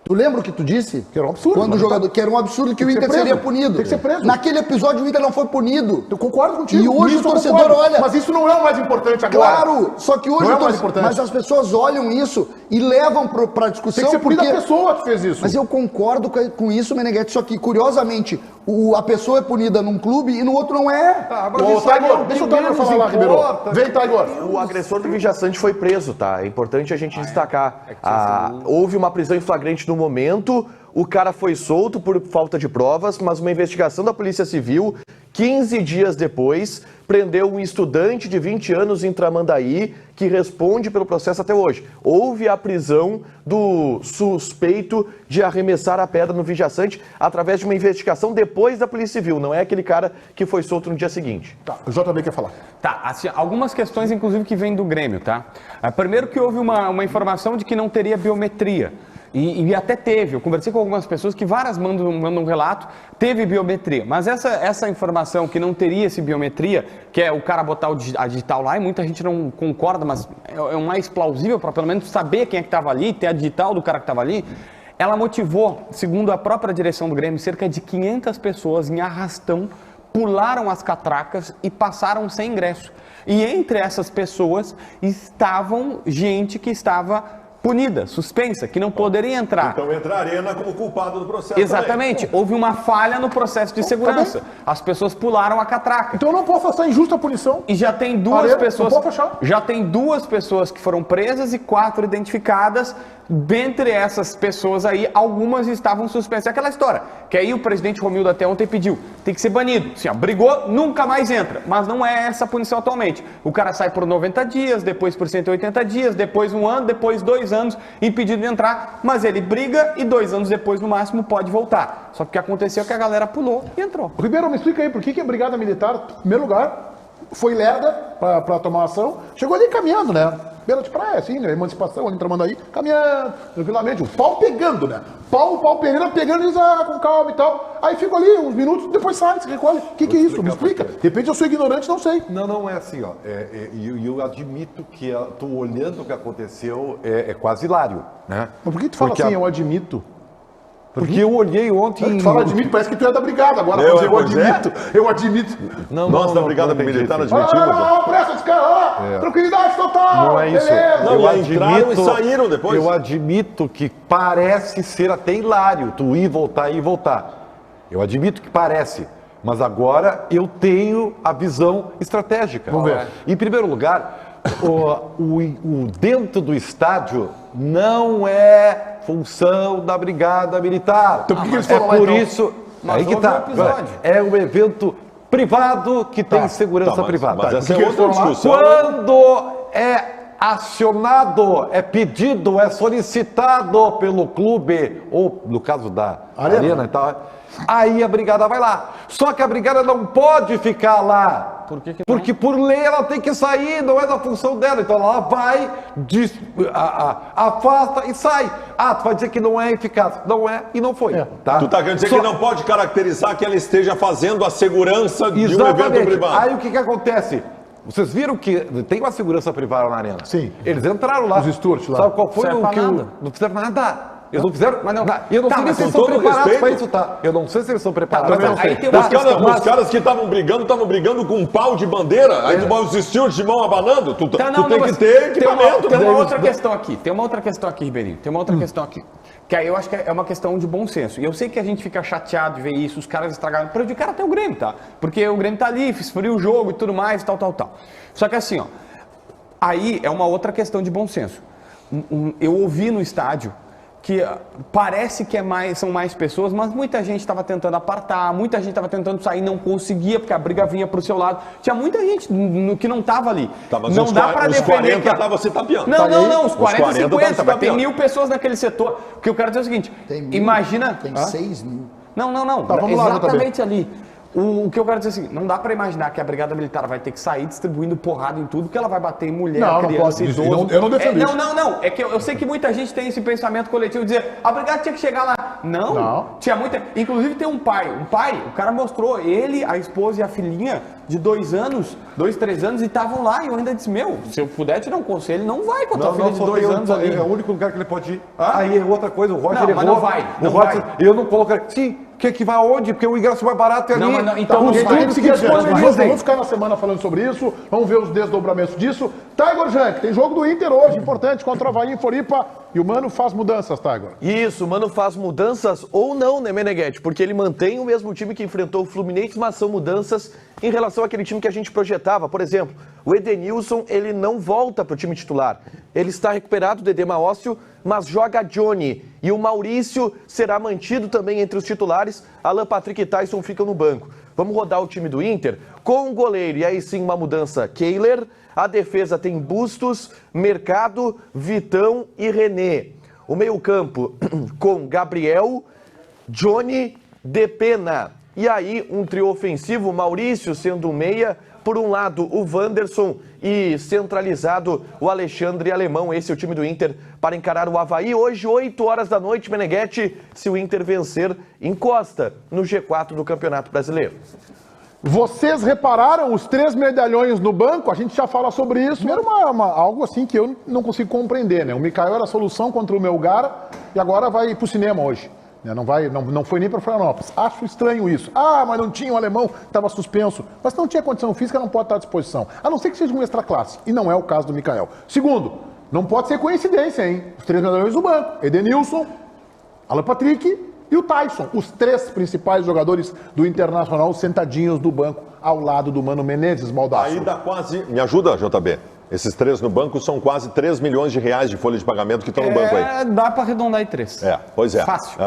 Tu lembra o que tu disse? Que era um absurdo. Quando o jogador, que era um absurdo que o Inter seria punido. Tem que ser preso. Naquele episódio o Inter não foi punido. Eu concordo contigo. E hoje o torcedor olha... Mas isso não é o mais importante agora. Claro, só que hoje... Não é o mais importante. Mas as pessoas olham isso e levam para a discussão... Tem que ser punida a pessoa que fez isso. Mas eu concordo com isso, Meneghetti, só que, curiosamente, a pessoa é punida num clube e no outro não é. Deixa o Tiger falar lá, Ribeiro. Vem, Tiger. O agressor do Vijaçante foi preso, tá? É importante a gente destacar. Houve uma prisão em flagrante no momento, o cara foi solto por falta de provas, mas uma investigação da Polícia Civil, 15 dias depois, prendeu um estudante de 20 anos em Tramandaí, que responde pelo processo até hoje. Houve a prisão do suspeito de arremessar a pedra no Vijaçante através de uma investigação depois da Polícia Civil. Não é aquele cara que foi solto no dia seguinte. Tá, o JB quer falar. Tá, assim, algumas questões, inclusive, que vêm do Grêmio, tá? Primeiro que houve uma informação de que não teria biometria. E até teve, eu conversei com algumas pessoas que várias mandam um relato, teve biometria, mas essa informação que não teria esse biometria, que é o cara botar a digital lá, e muita gente não concorda, mas é o mais plausível para pelo menos saber quem é que estava ali, ter a digital do cara que estava ali, ela motivou, segundo a própria direção do Grêmio, cerca de 500 pessoas em arrastão, pularam as catracas e passaram sem ingresso. E entre essas pessoas estavam gente que estava punida, suspensa, que não poderia entrar. Então entra a Arena como culpado do processo. Exatamente. Também. Houve uma falha no processo de segurança. As pessoas pularam a catraca. Então eu não posso afastar injusta a punição. E já tem duas pessoas. Já tem 2 pessoas que foram presas e 4 identificadas. Dentre essas pessoas aí, algumas estavam suspensas. É aquela história, que aí o presidente Romildo até ontem pediu, tem que ser banido. Assim, ó, brigou, nunca mais entra. Mas não é essa a punição atualmente. O cara sai por 90 dias, depois por 180 dias, depois 1 ano, depois 2 anos. anos, impedido de entrar, mas ele briga e 2 anos depois, no máximo, pode voltar. Só que o que aconteceu é que a galera pulou e entrou. Ribeiro, me explica aí, por que a Brigada Militar, em primeiro lugar, foi lerda para tomar ação, chegou ali caminhando, né? Beira de praia, assim, né? Emancipação, ali tramando aí, caminhando, tranquilamente, o pau pegando, né? Pau Pereira pegando eles com calma e tal. Aí fica ali uns minutos, depois sai, se recolhe. O que é isso? Me explica. De repente eu sou ignorante, não sei. Não é assim, ó. Eu admito que tô olhando o que aconteceu, é quase hilário, né? Mas por que tu fala assim, eu admito? Porque eu olhei ontem... Tu fala admito, parece que tu é da brigada agora. Eu admito. Nós da Brigada Militar admitimos. Não, presta esse cara, tranquilidade total. Não é isso. Entraram e saíram depois. Eu admito que parece ser até hilário tu ir e voltar. Eu admito que parece. Mas agora eu tenho a visão estratégica. Vamos ver. Em primeiro lugar, o dentro do estádio não é função da Brigada Militar. Então por que eles foram lá, por então? isso... Aí que tá. É um evento privado que tem segurança privada. Mas essa é outra discussão. Quando é acionado, é pedido, é solicitado pelo clube, ou no caso da Arena e tal, aí a Brigada vai lá. Só que a Brigada não pode ficar lá. Por que não? Porque por lei ela tem que sair, não é da função dela. Então ela vai, afasta e sai. Tu vai dizer que não é eficaz. Não é e não foi. Tá? Tu tá querendo dizer que não pode caracterizar que ela esteja fazendo a segurança de um evento privado. Aí o que acontece? Vocês viram que tem uma segurança privada na arena? Sim. Eles entraram lá. Os Stuart lá. Sabe qual foi o que não fizeram nada. Eles não fizeram, mas não. Eu não sei se eles são preparados para isso, tá? Eu não sei se eles são preparados. Os caras que estavam brigando com um pau de bandeira, aí tu vai os Stuart de mão abanando, tu tem que ter equipamento. Tem uma outra questão aqui, Ribeirinho. Tem uma outra questão aqui. Que aí eu acho que é uma questão de bom senso. E eu sei que a gente fica chateado de ver isso, os caras estragaram, prejudicaram até o Grêmio, tá? Porque o Grêmio tá ali, esfria o jogo e tudo mais, tal. Só que assim, ó, aí é uma outra questão de bom senso. Eu ouvi no estádio que parece que são mais pessoas, mas muita gente estava tentando apartar, muita gente estava tentando sair, não conseguia, porque a briga vinha para o seu lado. Tinha muita gente que não estava ali. Não dá para defender. Os 40 estavam se tapeando. Não, os 40 e 50, mas tem 1.000 pessoas naquele setor. O que eu quero dizer é o seguinte, imagina... Tem 6 mil. Não, tá, vamos lá, exatamente ali. O que eu quero dizer é assim, não dá para imaginar que a Brigada Militar vai ter que sair distribuindo porrada em tudo, porque ela vai bater em mulher, criança, idoso. Eu não defendo isso. Não. É que eu sei que muita gente tem esse pensamento coletivo de dizer, a Brigada tinha que chegar lá. Não. Tinha muita... Inclusive tem um pai, o cara mostrou ele, a esposa e a filhinha de 2 anos, 2, 3 anos, e estavam lá, e eu ainda disse, se eu puder te dar um conselho, não vai com a tua filha de 2 anos ali. É o único lugar que ele pode ir. Aí é outra coisa, o Roger errou. Mas não vai. Eu não colocaria... Sim, que vai aonde? Porque o ingresso mais barato é ali. Então, vamos ficar na semana falando sobre isso, vamos ver os desdobramentos disso. Tiger Junk, tem jogo do Inter hoje, importante, contra o Avaí em Floripa, e o Mano faz mudanças, Tiger. Isso, o Mano faz mudanças ou não, né, Meneghetti? Porque ele mantém o mesmo time que enfrentou o Fluminense, mas são mudanças em relação àquele time que a gente projetava. Por exemplo, o Edenilson, ele não volta para o time titular. Ele está recuperado do edema ósseo, mas joga Johnny. E o Maurício será mantido também entre os titulares. Alan Patrick e Tyson ficam no banco. Vamos rodar o time do Inter com o goleiro. E aí sim uma mudança, Kehler. A defesa tem Bustos, Mercado, Vitão e René. O meio-campo com Gabriel, Johnny, Depena. E aí um trio ofensivo, Maurício sendo um meia. Por um lado, o Wanderson e centralizado o Alexandre Alemão. Esse é o time do Inter para encarar o Avaí. Hoje, 8 horas da noite, Meneghetti, se o Inter vencer, encosta no G4 do Campeonato Brasileiro. Vocês repararam os 3 medalhões no banco? A gente já fala sobre isso. Era algo assim que eu não consigo compreender, né? O Mikael era a solução contra o Melgar e agora vai pro cinema hoje. Não foi nem para Florianópolis. Acho estranho isso. Mas não tinha o alemão que estava suspenso. Mas não tinha condição física, não pode estar à disposição. A não ser que seja um extra classe. E não é o caso do Mikael. Segundo, não pode ser coincidência, hein? Os 3 medalhões do banco. Edenilson, Alan Patrick e o Tyson. Os 3 principais jogadores do Internacional sentadinhos do banco ao lado do Mano Menezes, Baldasso. Aí dá quase... Me ajuda, JB. Esses 3 no banco são quase 3 milhões de reais de folha de pagamento que estão no banco aí. Dá para arredondar em 3. Pois é. Fácil.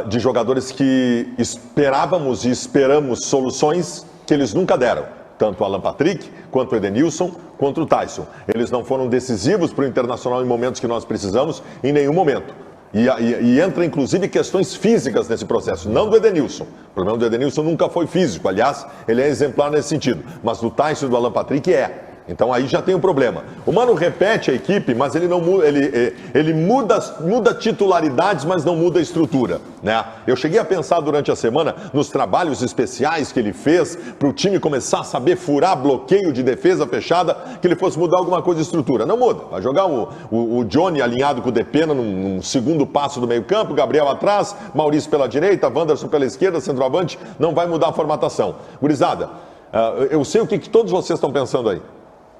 De jogadores que esperávamos e esperamos soluções que eles nunca deram. Tanto o Alan Patrick, quanto o Edenilson, quanto o Tyson. Eles não foram decisivos para o Internacional em momentos que nós precisamos, em nenhum momento. E entra, inclusive, questões físicas nesse processo, não do Edenilson. O problema do Edenilson nunca foi físico, aliás, ele é exemplar nesse sentido. Mas do Tyson e do Alan Patrick é. Então aí já tem um problema. O Mano repete a equipe, mas ele não muda, ele muda titularidades, mas não muda a estrutura, né? Eu cheguei a pensar durante a semana nos trabalhos especiais que ele fez para o time começar a saber furar bloqueio de defesa fechada, que ele fosse mudar alguma coisa de estrutura. Não muda. Vai jogar o Johnny alinhado com o Depena num segundo passo do meio campo, Gabriel atrás, Maurício pela direita, Wanderson pela esquerda, centroavante, não vai mudar a formatação. Gurizada, eu sei o que todos vocês estão pensando aí.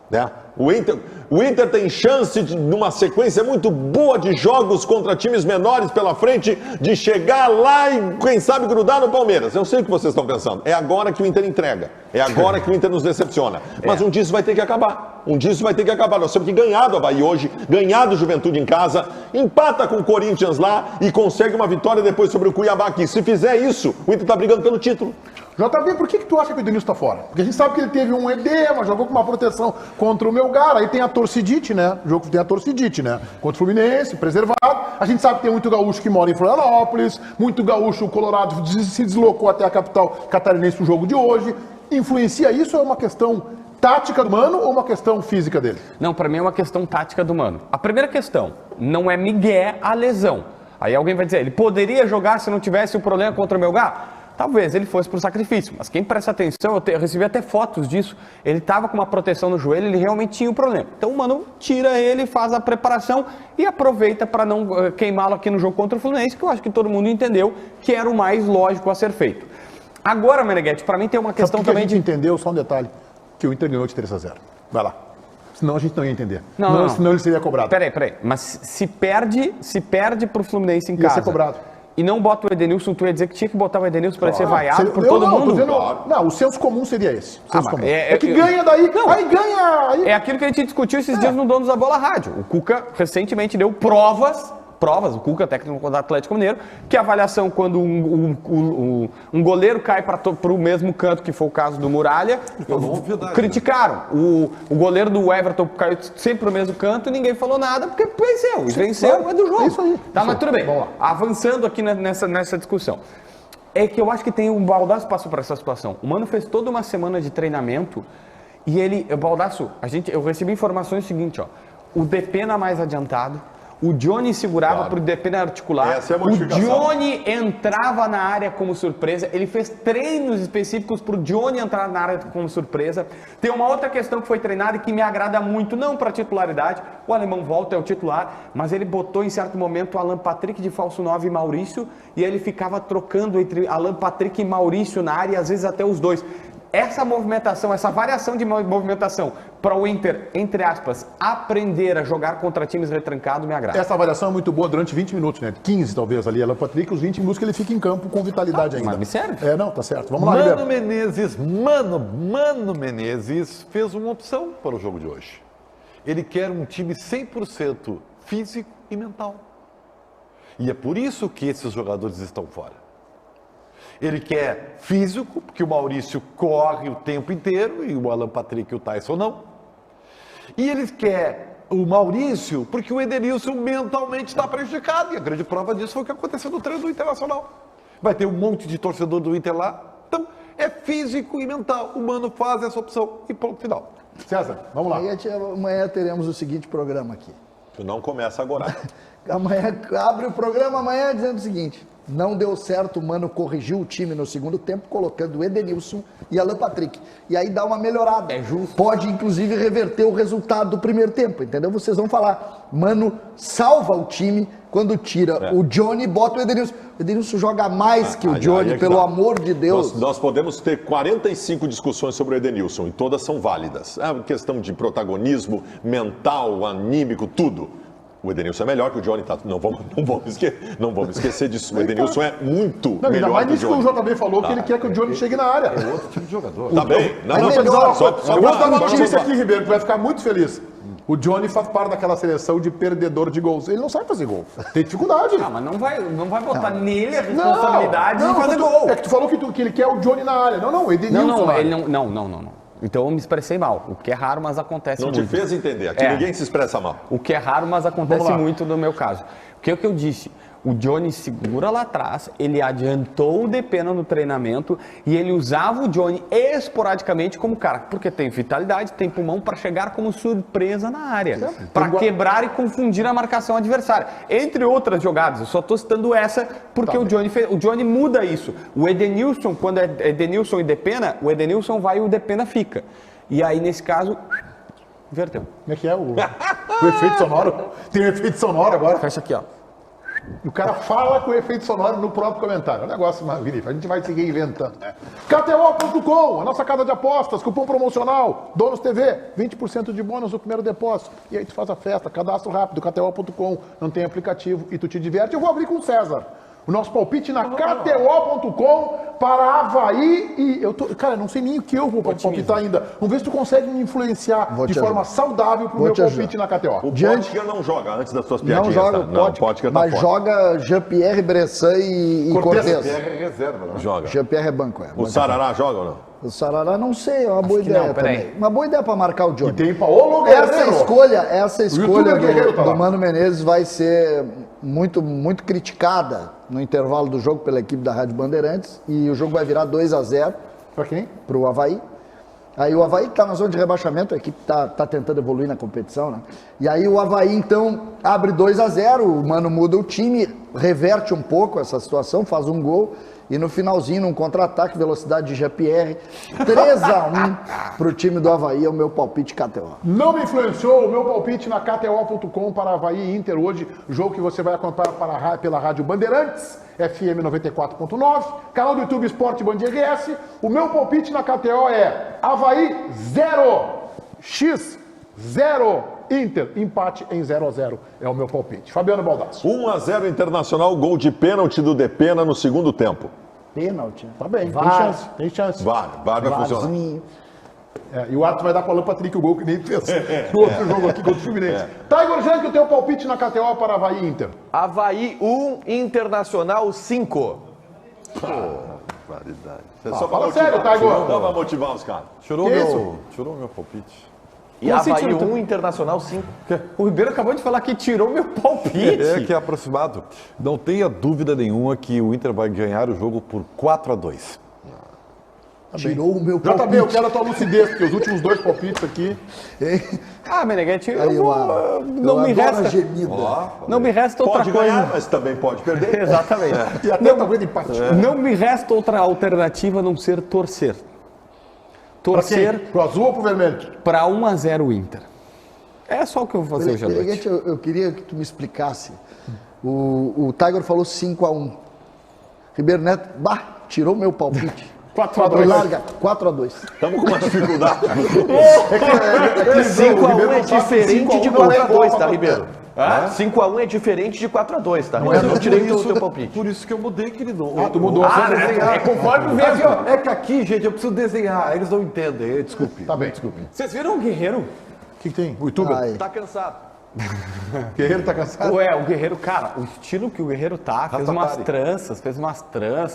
Né? O Inter tem chance de, numa sequência muito boa de jogos contra times menores pela frente, de chegar lá e, quem sabe, grudar no Palmeiras. Eu sei o que vocês estão pensando. É agora que o Inter entrega. É agora que o Inter nos decepciona. Mas um dia isso vai ter que acabar. Um dia isso vai ter que acabar. Nós temos que ganhar do Avaí hoje, ganhar do Juventude em casa, empata com o Corinthians lá e consegue uma vitória depois sobre o Cuiabá aqui. Se fizer isso, o Inter está brigando pelo título. JB, por que tu acha que o Edenilson tá fora? Porque a gente sabe que ele teve um edema, jogou com uma proteção contra o Melgar, aí tem a torcidite, né? O jogo tem a torcidite, né? Contra o Fluminense, preservado. A gente sabe que tem muito gaúcho que mora em Florianópolis, muito gaúcho, o Colorado se deslocou até a capital catarinense no jogo de hoje. Influencia isso ou é uma questão tática do Mano ou uma questão física dele? Não, pra mim é uma questão tática do Mano. A primeira questão, não é migué a lesão. Aí alguém vai dizer, ele poderia jogar se não tivesse o problema contra o Melgar? Talvez ele fosse para o sacrifício, mas quem presta atenção, eu recebi até fotos disso, ele estava com uma proteção no joelho, ele realmente tinha um problema. Então o Mano tira ele, faz a preparação e aproveita para não queimá-lo aqui no jogo contra o Fluminense, que eu acho que todo mundo entendeu que era o mais lógico a ser feito. Agora, Meneghetti, para mim tem uma questão também a gente entendeu, só um detalhe, que o Inter ganhou de 3-0. Vai lá. Senão a gente não ia entender. Senão ele seria cobrado. Peraí. Mas se perde pro Fluminense em casa. Ia ser cobrado. E não bota o Edenilson, tu ia dizer que tinha que botar o Edenilson para ser vaiado por todo mundo? Dizendo, não, o senso comum seria esse. É que ganha daí, aí ganha... Aí... É aquilo que a gente discutiu esses dias no Donos da Bola Rádio. O Cuca recentemente deu provas, o Cuca, técnico do Atlético Mineiro, que a avaliação quando um goleiro cai para o mesmo canto, que foi o caso do Muralha, criticaram. O goleiro do Everton caiu sempre para o mesmo canto e ninguém falou nada, porque venceu. E venceu é do jogo. É isso aí. Tá, mas tudo bem. Avançando aqui nessa discussão. É que eu acho que tem um Baldasso passou por essa situação. O Mano fez toda uma semana de treinamento e ele... Baldasso, eu recebi informações seguinte, ó. O Depena mais adiantado, o Johnny segurava para o Depena articular, o Johnny entrava na área como surpresa, ele fez treinos específicos para o Johnny entrar na área como surpresa. Tem uma outra questão que foi treinada e que me agrada muito, não para titularidade, o alemão volta é o titular, mas ele botou em certo momento o Alan Patrick de falso 9 e Maurício, e ele ficava trocando entre Alan Patrick e Maurício na área, e às vezes até os dois. Essa movimentação, essa variação de movimentação para o Inter, entre aspas, aprender a jogar contra times retrancados me agrada. Essa variação é muito boa durante 20 minutos, né? 15 talvez ali, Alan Patrick, os 20 minutos que ele fica em campo com vitalidade ainda. Mas me serve. Tá certo. Vamos lá, Mano Menezes fez uma opção para o jogo de hoje. Ele quer um time 100% físico e mental. E é por isso que esses jogadores estão fora. Ele quer físico, porque o Maurício corre o tempo inteiro e o Alan Patrick e o Tyson não. E ele quer o Maurício, porque o Edenilson mentalmente está prejudicado. E a grande prova disso foi o que aconteceu no treino do Internacional. Vai ter um monte de torcedor do Inter lá. Então, é físico e mental. O Mano faz essa opção e ponto final. César, vamos lá. Amanhã teremos o seguinte programa aqui. Tu não começa agora. Amanhã abre o programa amanhã dizendo o seguinte: não deu certo, o Mano corrigiu o time no segundo tempo, colocando o Edenilson e Alan Patrick. E aí dá uma melhorada. É justo. Pode, inclusive, reverter o resultado do primeiro tempo, entendeu? Vocês vão falar, Mano salva o time quando tira o Johnny e bota o Edenilson. O Edenilson joga mais que o Johnny, pelo amor de Deus. Nós podemos ter 45 discussões sobre o Edenilson, e todas são válidas. É uma questão de protagonismo mental, anímico, tudo. O Edenilson é melhor que o Johnny, tá? Não vamos esquecer disso. O Edenilson é muito melhor ainda mais que o nisso Johnny. que o JB falou, que ele quer que o Johnny chegue na área. É outro tipo de jogador. Tá bem. Eu vou dar uma notícia aqui, Ribeiro, que vai ficar muito feliz. O Johnny faz parte daquela seleção de perdedor de gols. Ele não sabe fazer gol. Tem dificuldade. Mas não vai botar nele a responsabilidade de fazer gol. É que tu falou que ele quer o Johnny na área. Não, o Edenilson. Não. Então eu me expressei mal, o que é raro, mas acontece Não muito. te fez entender. Aqui ninguém se expressa mal. O que é raro, mas acontece muito no meu caso. O que eu disse? O Johnny segura lá atrás, ele adiantou o Depena no treinamento e ele usava o Johnny esporadicamente como cara, porque tem vitalidade, tem pulmão para chegar como surpresa na área, para quebrar e confundir a marcação adversária. Entre outras jogadas, eu só estou citando essa porque o Johnny fez. O Johnny muda isso. O Edenilson, quando é Edenilson e Depena, o Edenilson vai e o Depena fica. E aí, nesse caso, inverteu. Como é que é o efeito sonoro? Tem um efeito sonoro agora. Fecha aqui, ó. E o cara fala com o efeito sonoro no próprio comentário. É um negócio magnífico. A gente vai seguir inventando, né? KTO.com, a nossa casa de apostas, cupom promocional, Donos TV, 20% de bônus no primeiro depósito. E aí tu faz a festa, cadastro rápido, KTO.com, não tem aplicativo e tu te diverte. Eu vou abrir com o César. O nosso palpite na KTO.com para Avaí e eu tô, cara, não sei nem o que eu vou palpitar ainda. Vamos ver se tu consegue me influenciar de forma saudável pro meu palpite na KTO. O Potker não joga antes das suas piadinhas. Não joga tá? o Potker, mas fora. joga Jean-Pierre, Bressan e Cortez. Jean-Pierre é reserva, não? Joga. Jean-Pierre é banco, é. O Sarará joga ou não? O Sarará, não sei, é uma boa ideia também. Uma boa ideia para marcar o Johnny. E tem Paulo Guerreiro. Essa escolha do Mano Menezes vai ser muito criticada no intervalo do jogo pela equipe da Rádio Bandeirantes e o jogo vai virar 2-0. Para quem? Para o Avaí. Aí o Avaí está na zona de rebaixamento, a equipe está tentando evoluir na competição, né? E aí o Avaí, então, abre 2-0, o Mano muda o time, reverte um pouco essa situação, faz um gol. E no finalzinho, num contra-ataque, velocidade de Jean-Pierre, 3-1 para o time do Avaí, é o meu palpite KTO. Não me influenciou o meu palpite na KTO.com para Avaí e Inter hoje, jogo que você vai acompanhar pela Rádio Bandeirantes, FM 94.9, canal do YouTube Esporte Band RS. O meu palpite na KTO é Avaí 0, X 0, Inter, empate em 0-0 é o meu palpite. Fabiano Baldassi. 1-0 Internacional, gol de pênalti do Depena no segundo tempo. Pênalti? Tá bem, tem chance. VAR vai funcionar. E o árbitro vai dar para o Alan Patrick o gol que nem fez no outro jogo aqui contra o Fluminense. Tiger Jank, o teu palpite na KTO para Avaí e Inter. Avaí 1, Internacional 5. Validade. Só fala sério, Tiger. Não vai motivar os caras. Tirou meu palpite. E Avaí 1, Internacional 5. O Ribeiro acabou de falar que tirou meu palpite. É que é aproximado. Não tenha dúvida nenhuma que o Inter vai ganhar o jogo por 4-2. Tirou o meu Já palpite. tá bem, eu quero a tua lucidez, porque os últimos dois palpites aqui... Meneghete, Aí, não me resta. Não me resta outra Pode coisa. ganhar, mas também pode perder. Exatamente. E até talvez empate. Não me resta outra alternativa a não ser torcer. Torcer Pro azul ou pro vermelho? para 1-0 Inter. É só o que eu vou fazer hoje à noite. Gente, eu queria que tu me explicasse. O Tiger falou 5-1. Ribeiro Neto, tirou meu palpite. 4-2. Larga, 4-2. Estamos com uma dificuldade. 5-1 é diferente de 4-2, tá, Ribeiro? 5-1 é diferente de 4-2, tá? Mas eu não tirei o teu palpite. Por isso que eu mudei, querido. Tu mudou. É conforme o Aqui, ó, é que aqui, gente, eu preciso desenhar. Eles não entendem. Desculpe. Tá bem, desculpe. Vocês viram o Guerreiro? O que tem? O youtuber? Ai. Tá cansado. O Guerreiro tá cansado? O Guerreiro, cara, o estilo que o Guerreiro tá, fez umas tranças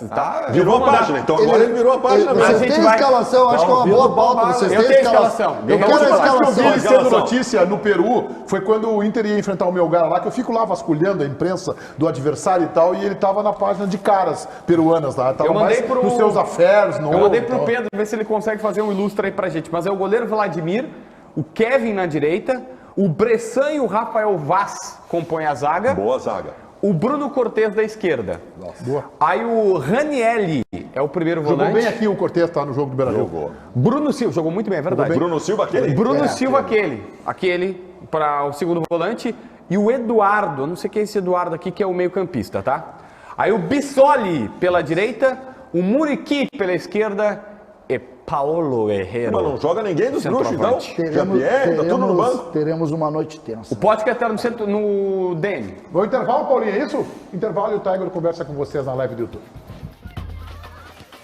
e tal. Virou a página, então agora ele virou a página mesmo. Você tem escalação, acho que é uma boa pauta. Vocês Eu têm tenho escalação. Eu quero a Eu vi escalação. ele sendo notícia no Peru, foi quando o Inter ia enfrentar o Melgar lá, que eu fico lá vasculhando a imprensa do adversário e tal, e ele tava na página de caras peruanas lá. Tava Eu mandei mais nos seus affairs. Eu mandei pro Pedro ver se ele consegue fazer um ilustre aí pra gente. Mas é o goleiro Vladimir, o Kevin na direita, o Bressan e o Rafael Vaz compõem a zaga. Boa zaga. O Bruno Cortez da esquerda. Boa. Aí o Ranielli é o primeiro volante. Jogou bem aqui o Cortez, tá no jogo do Beira-Rio. Bruno Silva, jogou muito bem, é verdade. Bruno Silva, aquele? Bruno Silva, aquele para o segundo volante. E o Eduardo, eu não sei quem é esse Eduardo aqui, que é o meio-campista, tá? Aí o Bissoli pela direita, o Muriqui pela esquerda e Paulo Guerreiro. Mas não joga ninguém dos bruxos, então? Jean-Pierre, tá tudo no banco. Teremos uma noite tensa. O Potker tá no centro, no DM. Vou intervalo, Paulinho, é isso? Intervalo e o Tiger conversa com vocês na live do YouTube.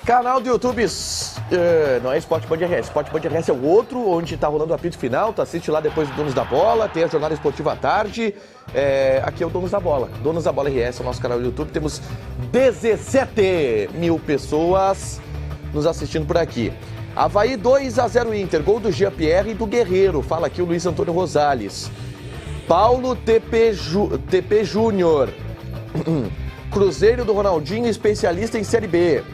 Canal do YouTube, não é Esporte Band RS. Esporte Band RS é o outro, onde tá rolando o apito final. Tu assiste lá depois do Donos da Bola, tem a jornada esportiva à tarde. Aqui é o Donos da Bola. Donos da Bola RS é o nosso canal do YouTube. Temos 17 mil pessoas nos assistindo por aqui. Avaí 2-0 Inter, gol do Jean-Pierre e do Guerreiro, fala aqui o Luiz Antônio Rosales. Paulo TP Júnior, Cruzeiro do Ronaldinho, especialista em Série B.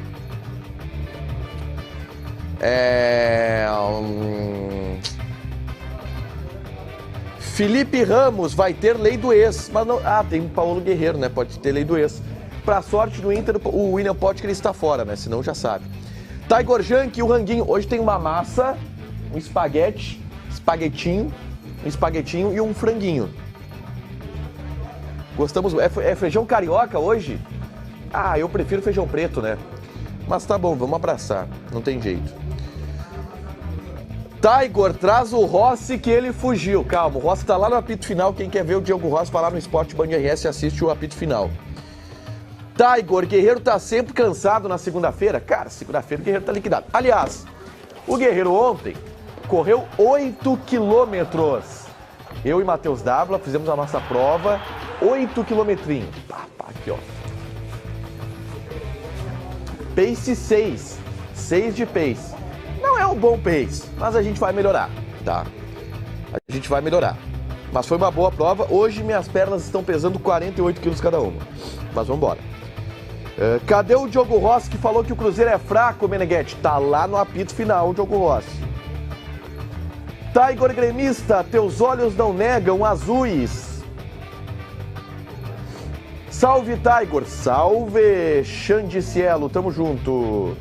Felipe Ramos vai ter lei do ex, mas não... tem o Paulo Guerreiro, né? Pode ter lei do ex. Pra sorte do Inter, o William Potker está fora, né? Senão já sabe. Tiger Junk e o Ranguinho. Hoje tem uma massa, um espaguetinho e um franguinho. Gostamos. É feijão carioca hoje? Eu prefiro feijão preto, né? Mas tá bom, vamos abraçar. Não tem jeito. Tiger, traz o Rossi que ele fugiu. Calma, o Rossi tá lá no apito final. Quem quer ver o Diogo Rossi vai lá no Esporte Band RS e assiste o apito final. Tiger, Guerreiro tá sempre cansado na segunda-feira. Cara, segunda-feira o Guerreiro tá liquidado. Aliás, o Guerreiro ontem correu 8 quilômetros. Eu e Matheus Dávila fizemos a nossa prova, 8 quilometrinhos. Aqui, ó. Pace 6. 6 de pace. Não é um bom pace, mas a gente vai melhorar, tá? A gente vai melhorar. Mas foi uma boa prova. Hoje minhas pernas estão pesando 48 quilos cada uma. Mas vamos embora. Cadê o Diogo Rossi que falou que o Cruzeiro é fraco, Meneghetti? Tá lá no apito final o Diogo Rossi. Tiger gremista, teus olhos não negam azuis. Salve, Tiger. Salve, Xandicielo. Tamo junto.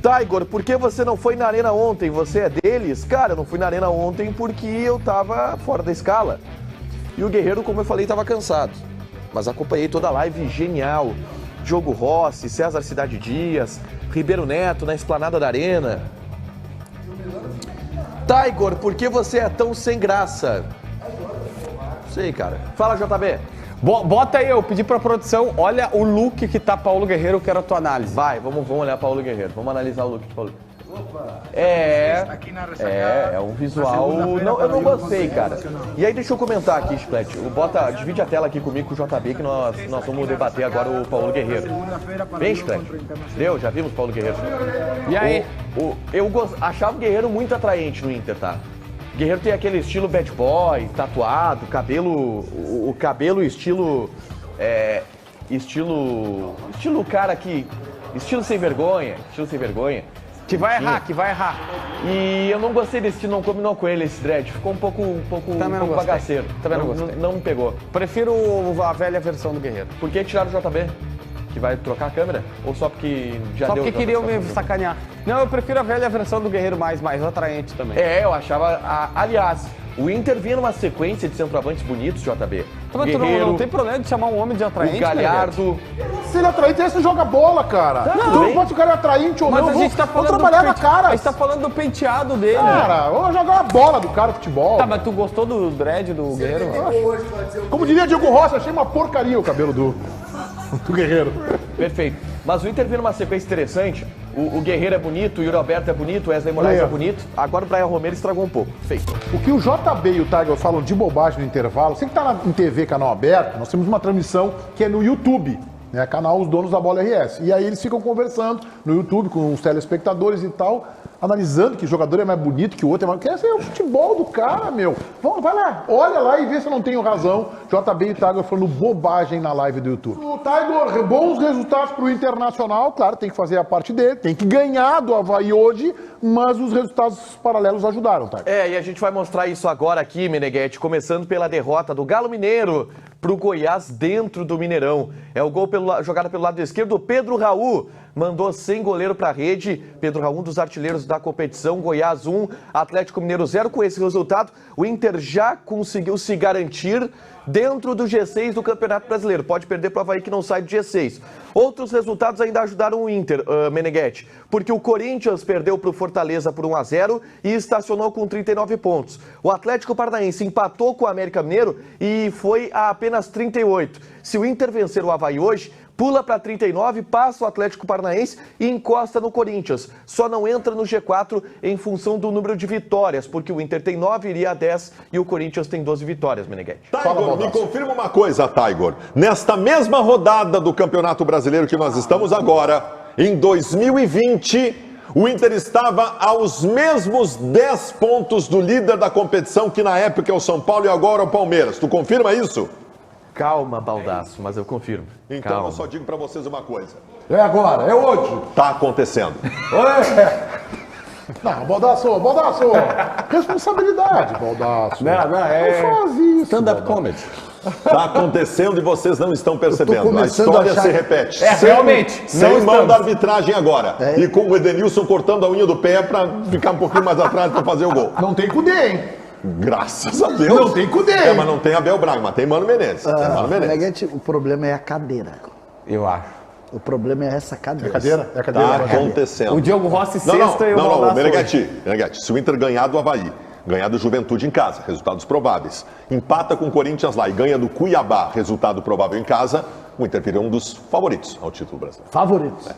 Tiger, por que você não foi na arena ontem? Você é deles? Cara, eu não fui na arena ontem porque eu tava fora da escala. E o Guerreiro, como eu falei, tava cansado. Mas acompanhei toda a live genial. Diogo Rossi, César Cidade Dias, Ribeiro Neto na esplanada da arena. Tiger, por que você é tão sem graça? Não sei, cara. Fala, JB. Bota aí, eu pedi pra produção, olha o look que tá Paulo Guerreiro, eu quero a tua análise. Vai, vamos olhar Paulo Guerreiro, vamos analisar o look de Paulo. Opa, é um visual, eu não gostei, cara. E aí deixa eu comentar aqui, Chiclete, divide a tela aqui comigo com o JB que nós vamos debater agora o Paulo Guerreiro. Vem, Chiclete. Já vimos o Paulo Guerreiro. E aí? Eu achava o Guerreiro muito atraente no Inter, tá? O Guerreiro tem aquele estilo bad boy, tatuado, o cabelo estilo cara que... Estilo sem vergonha. Que vai errar. E eu não gostei desse estilo, não combinou com ele esse dread. Ficou um pouco bagaceiro. Também não gostei. Não me pegou. Prefiro a velha versão do Guerreiro. Por que tiraram o JB? Que vai trocar a câmera? Ou só porque já só deu? Só porque queriam me sacanear. Não, eu prefiro a velha versão do Guerreiro mais atraente também. Eu achava... Aliás, o Inter vinha numa sequência de centroavantes bonitos, JB. Guerreiro, não tem problema de chamar um homem de atraente, o Galhardo. Se ele é atraente, você joga bola, cara. Não pode se o cara é atraente ou mas não. A gente tá falando trabalhar na cara. A gente tá falando do penteado dele. Cara, vamos jogar uma bola do cara de futebol. Tá, mas tu gostou do dread do Guerreiro? Como diria Diego Rossi, achei uma porcaria o cabelo do Guerreiro. Perfeito. Mas o Inter viu numa sequência interessante. O Guerreiro é bonito, o Yuri Alberto é bonito, o Wesley Moraes é bonito. Agora o Brian Romero estragou um pouco. Feito. O que o JB e o Tiger falam de bobagem no intervalo, você que tá em TV, canal aberto, nós temos uma transmissão que é no YouTube, né? Canal Os Donos da Bola RS. E aí eles ficam conversando no YouTube com os telespectadores e tal, analisando que o jogador é mais bonito que o outro é mais... Esse é o futebol do cara, meu. Vai lá, olha lá e vê se eu não tenho razão. JB e Tiger falando bobagem na live do YouTube. O Tiger, bons resultados pro Internacional, claro, tem que fazer a parte dele, tem que ganhar do Avaí hoje, mas os resultados paralelos ajudaram, Tiger. E a gente vai mostrar isso agora aqui, Meneghetti, começando pela derrota do Galo Mineiro pro Goiás dentro do Mineirão. É o gol jogado pelo lado esquerdo, Pedro Raul. Mandou sem goleiro para a rede. Pedro Raul, um dos artilheiros da competição. Goiás 1, Atlético Mineiro 0. Com esse resultado, o Inter já conseguiu se garantir dentro do G6 do Campeonato Brasileiro. Pode perder para o Avaí que não sai do G6. Outros resultados ainda ajudaram o Inter, Meneghetti, porque o Corinthians perdeu para o Fortaleza por 1-0 e estacionou com 39 pontos. O Atlético Paranaense empatou com o América Mineiro e foi a apenas 38. Se o Inter vencer o Avaí hoje, pula para 39, passa o Atlético Paranaense e encosta no Corinthians. Só não entra no G4 em função do número de vitórias, porque o Inter tem 9, iria a 10 e o Corinthians tem 12 vitórias, Meneghetti. Tiger, me confirma uma coisa, Tiger. Nesta mesma rodada do Campeonato Brasileiro que nós estamos agora, em 2020, O Inter estava aos mesmos 10 pontos do líder da competição, que na época é o São Paulo e agora é o Palmeiras. Tu confirma isso? Calma, Baldasso, mas eu confirmo. Então Calma. eu só digo pra vocês uma coisa. É agora, é hoje. Tá acontecendo. Não, Baldasso, responsabilidade, Baldasso. Não, é Não faz isso, stand-up Baldasso. comedy. Tá acontecendo e vocês não estão percebendo. A começando história a achar se que- repete. Realmente. Sem não mão da estamos. arbitragem agora. E com o Edenilson cortando a unha do pé pra ficar um pouquinho mais atrás pra fazer o gol. Não tem Cudê, hein? Graças a Deus. Não tem Cudê. É, mas não tem Abel Braga, mas tem Mano Menezes. Tem Mano Menezes. Meneghete, o problema é a cadeira. Eu acho. O problema é essa cadeira. É a cadeira. Tá acontecendo. O Diogo Rossi Não, sexta e o não, Baldasso hoje. Meneghetti, se o Inter ganhar do Avaí, ganhar do Juventude em casa, resultados prováveis, empata com o Corinthians lá e ganha do Cuiabá, resultado provável em casa, o Inter vira um dos favoritos ao título brasileiro. Favoritos.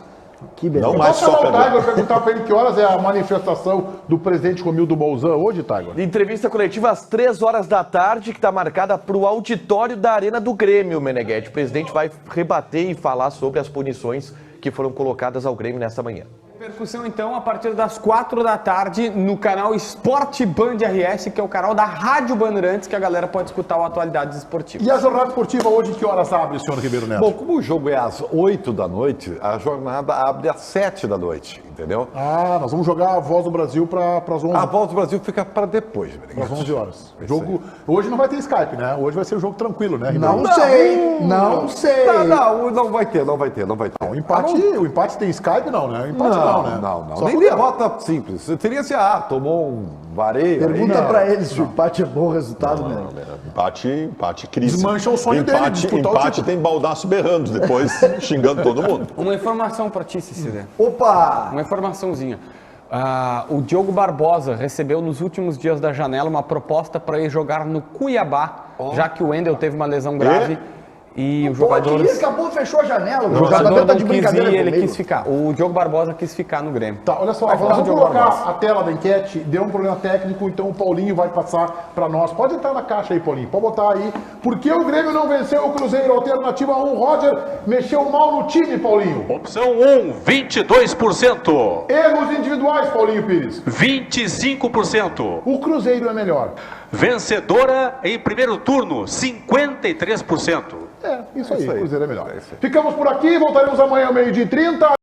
Que beleza. Não mais Posso só chamar o campeão. Tiger, perguntar pra ele que horas é a manifestação do presidente Romildo Bolzan hoje, Tiger? Entrevista coletiva às 3 horas da tarde, que está marcada para o auditório da Arena do Grêmio, Meneghetti. O presidente vai rebater e falar sobre as punições que foram colocadas ao Grêmio nesta manhã. Repercussão, então, a partir das 4 da tarde no canal Esporte Band RS, que é o canal da Rádio Bandeirantes, que a galera pode escutar o Atualidades Esportivas. E a jornada esportiva hoje, que horas abre, senhor Ribeiro Neto? Bom, como o jogo é às 8 da noite, a jornada abre às 7 da noite, entendeu? Ah, nós vamos jogar a Voz do Brasil para as 11 A volta do Brasil fica para depois, Para as 11 horas. Jogo... Hoje não vai ter Skype, né? Hoje vai ser um jogo tranquilo, né, Ribeiro? Não sei, não sei. Não vai ter. O empate tem Skype, não, né? O empate não, né? Não. Só Nem fudeu. derrota simples. Teria se, tomou um vareio. Pergunta aí, pra eles se o empate é bom resultado, né? Empate crise. Desmancha o sonho dele, disputar o Empate título. tem Baldaço berrando depois, xingando todo mundo. Uma informação pra ti, Cecília. Opa! Uma informaçãozinha. O Diogo Barbosa recebeu nos últimos dias da janela uma proposta para ir jogar no Cuiabá, já que o Wendel teve uma lesão grave. E o jogador... Pode ir, acabou, fechou a janela. O jogador tá não de quis brincadeira ir, ele comigo. quis ficar. O Diogo Barbosa quis ficar no Grêmio. Tá, olha só, Vai nós falar do vamos Diogo colocar Barbosa. a tela da enquete, deu um problema técnico, então o Paulinho vai passar para nós. Pode entrar na caixa aí, Paulinho, pode botar aí. Por que o Grêmio não venceu o Cruzeiro? Alternativa 1, Roger mexeu mal no time, Paulinho. Opção 1, 22%. Erros individuais, Paulinho Pires. 25%. O Cruzeiro é melhor. Vencedora em primeiro turno, 53%. É, isso aí, o Cruzeiro é melhor. Ficamos por aqui, voltaremos amanhã ao 12h30.